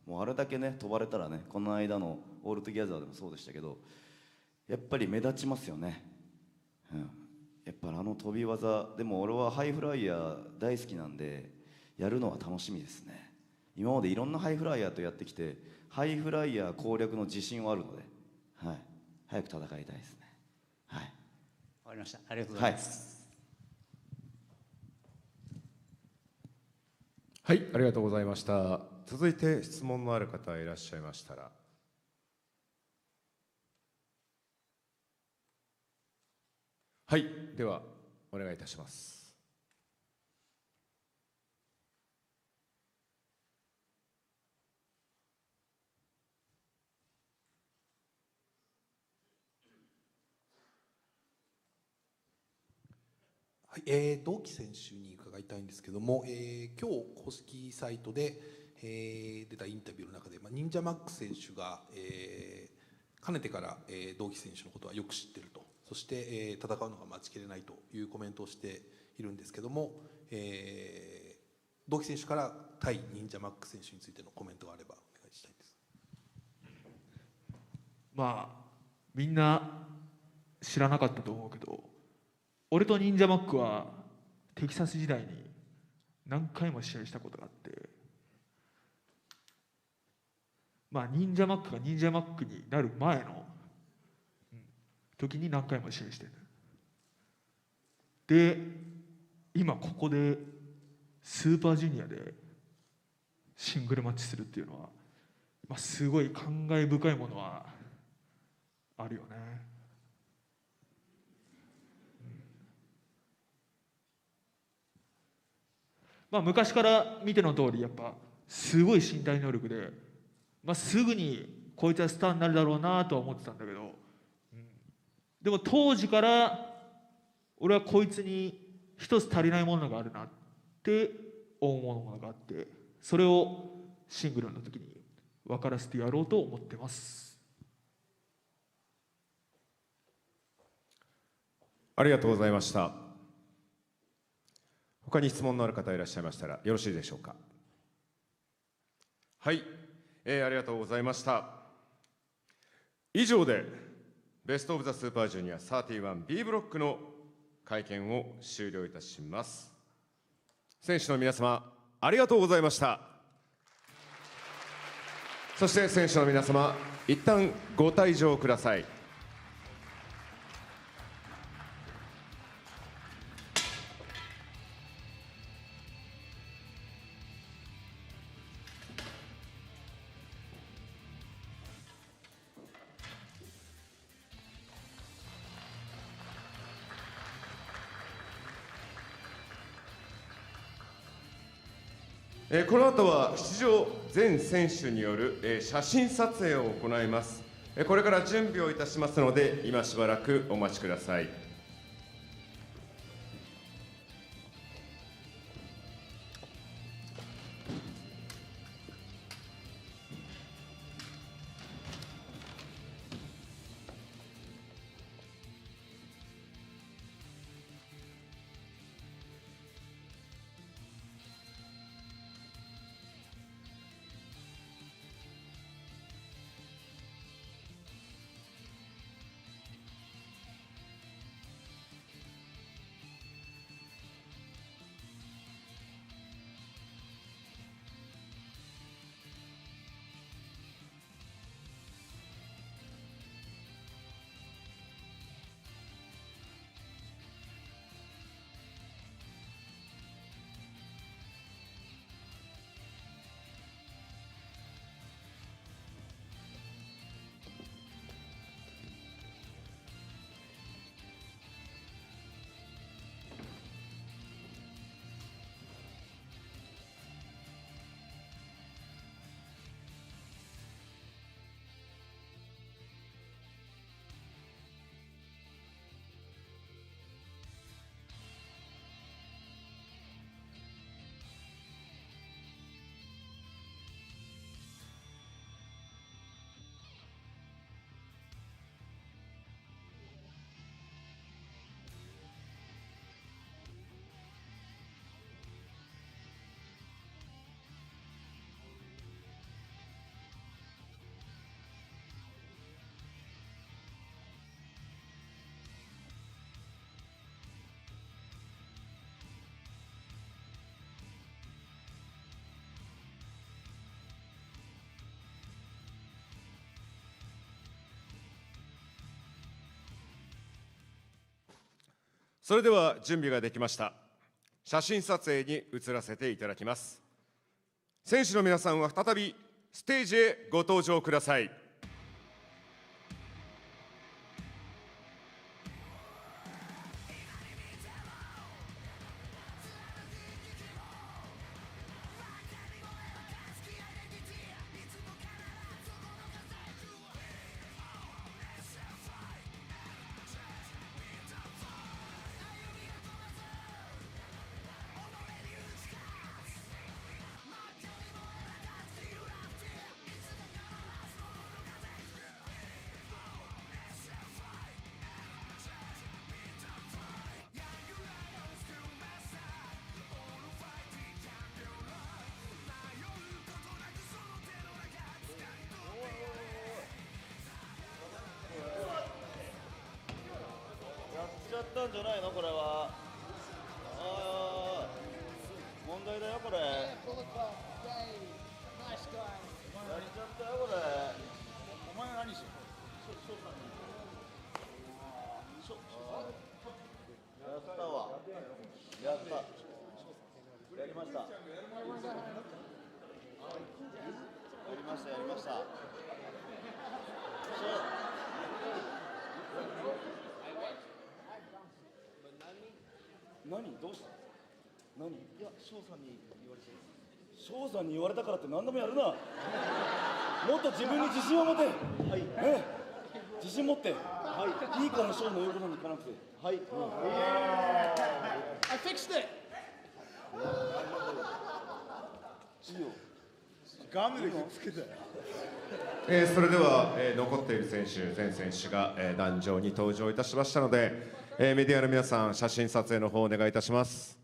もうあれだけね飛ばれたらね、この間のオールトゥギャザーでもそうでしたけど、やっぱり目立ちますよね。やっぱり飛び技でも俺はハイフライヤー大好きなんで、やるのは楽しみですね。今までいろんなハイフライヤーとやってきて、ハイフライヤー攻略の自信はあるので、早く戦いたいですね。わかりました。ありがとうございます。はい、ありがとうございました。続いて質問のある方いらっしゃいましたら。はい、ではお願いいたします。はい、同期選手に伺いたいんですけども、今日公式サイトで、出たインタビューの中で、忍者マックス選手が、かねてから、同期選手のことはよく知っていると、そして、戦うのが待ちきれないというコメントをしているんですけども、同期選手から対忍者マックス選手についてのコメントがあればお願いしたいです。まあみんな知らなかったと思うけど、俺と忍者マックはテキサス時代に何回も試合したことがあって、忍者マックが忍者マックになる前の時に何回も試合してる。で今ここでスーパージュニアでシングルマッチするっていうのは、すごい感慨深いものはあるよね。昔から見ての通り、やっぱすごい身体能力で、すぐにこいつはスターになるだろうなとは思ってたんだけど、でも当時から俺はこいつに一つ足りないものがあるなって思うものがあって、それをシングルの時に分からせてやろうと思ってます。ありがとうございました。他に質問のある方いらっしゃいましたらよろしいでしょうか。はい、ありがとうございました。以上でベストオブザスーパージュニア 31B ブロックの会見を終了いたします。選手の皆様ありがとうございました。そして選手の皆様、一旦ご退場ください。この後は出場全選手による写真撮影を行います。これから準備をいたしますので今しばらくお待ちください。それでは準備ができました。写真撮影に移らせていただきます。選手の皆さんは再びステージへご登場ください。やっちゃったんじゃないのこれは。問題だよこれ。やっちゃったよこれ。お前何しよやったわ。やった。やりました。やりましたやりました。何どうした？何？いや翔さんに言われて。翔さんに言われたからって何でもやるな。もっと自分に自信を持て。はい。ね、自信持って。はい。いいから翔の言うことにいかなくて。はい。I fixed it. いいよ。ガムでくっつけたよ。それでは、残っている選手全選手が、壇上に登場いたしましたので、メディアの皆さん写真撮影の方お願いいたします。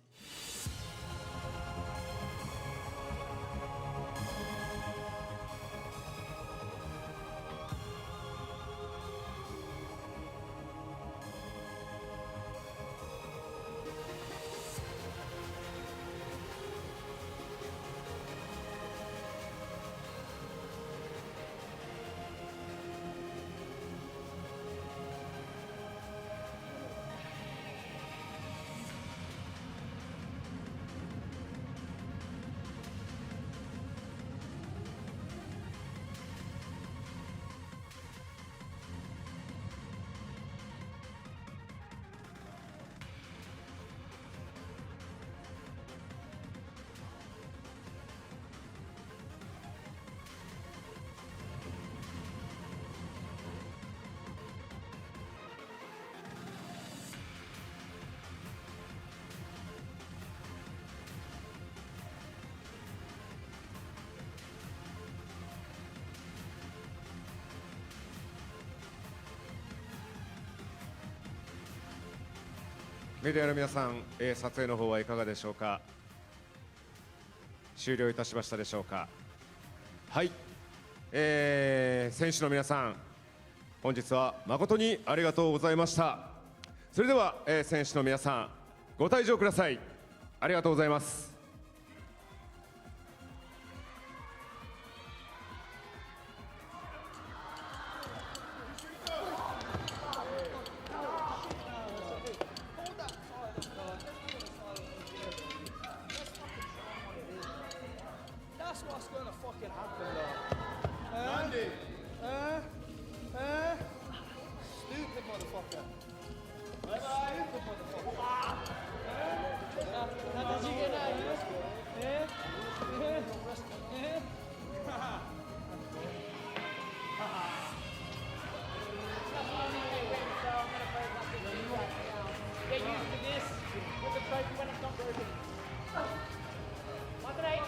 メディアの皆さん、撮影の方はいかがでしょうか。終了いたしましたでしょうか。はい、選手の皆さん、本日は誠にありがとうございました。それでは、選手の皆さん、ご退場ください。ありがとうございます。That's what's gonna fucking happen, though. Andy. Stupid motherfucker. Stupid motherfucker. Now did you get out of here? Get used to this. Put the trophy when it's not broken. Moderate.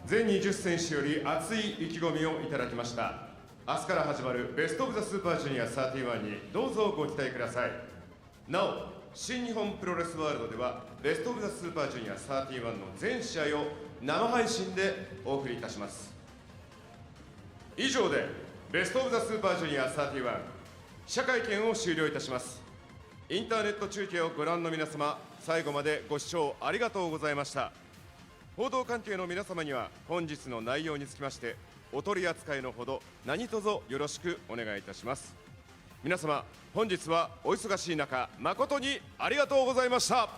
全20選手より熱い意気込みをいただきました。明日から始まるベストオブザスーパージュニア31にどうぞご期待ください。なお、新日本プロレスワールドではベストオブザスーパージュニア31の全試合を生配信でお送りいたします。以上でベストオブザスーパージュニア31記者会見を終了いたします。インターネット中継をご覧の皆様、最後までご視聴ありがとうございました。報道関係の皆様には本日の内容につきましてお取り扱いのほど何卒よろしくお願いいたします。皆様、本日はお忙しい中誠にありがとうございました。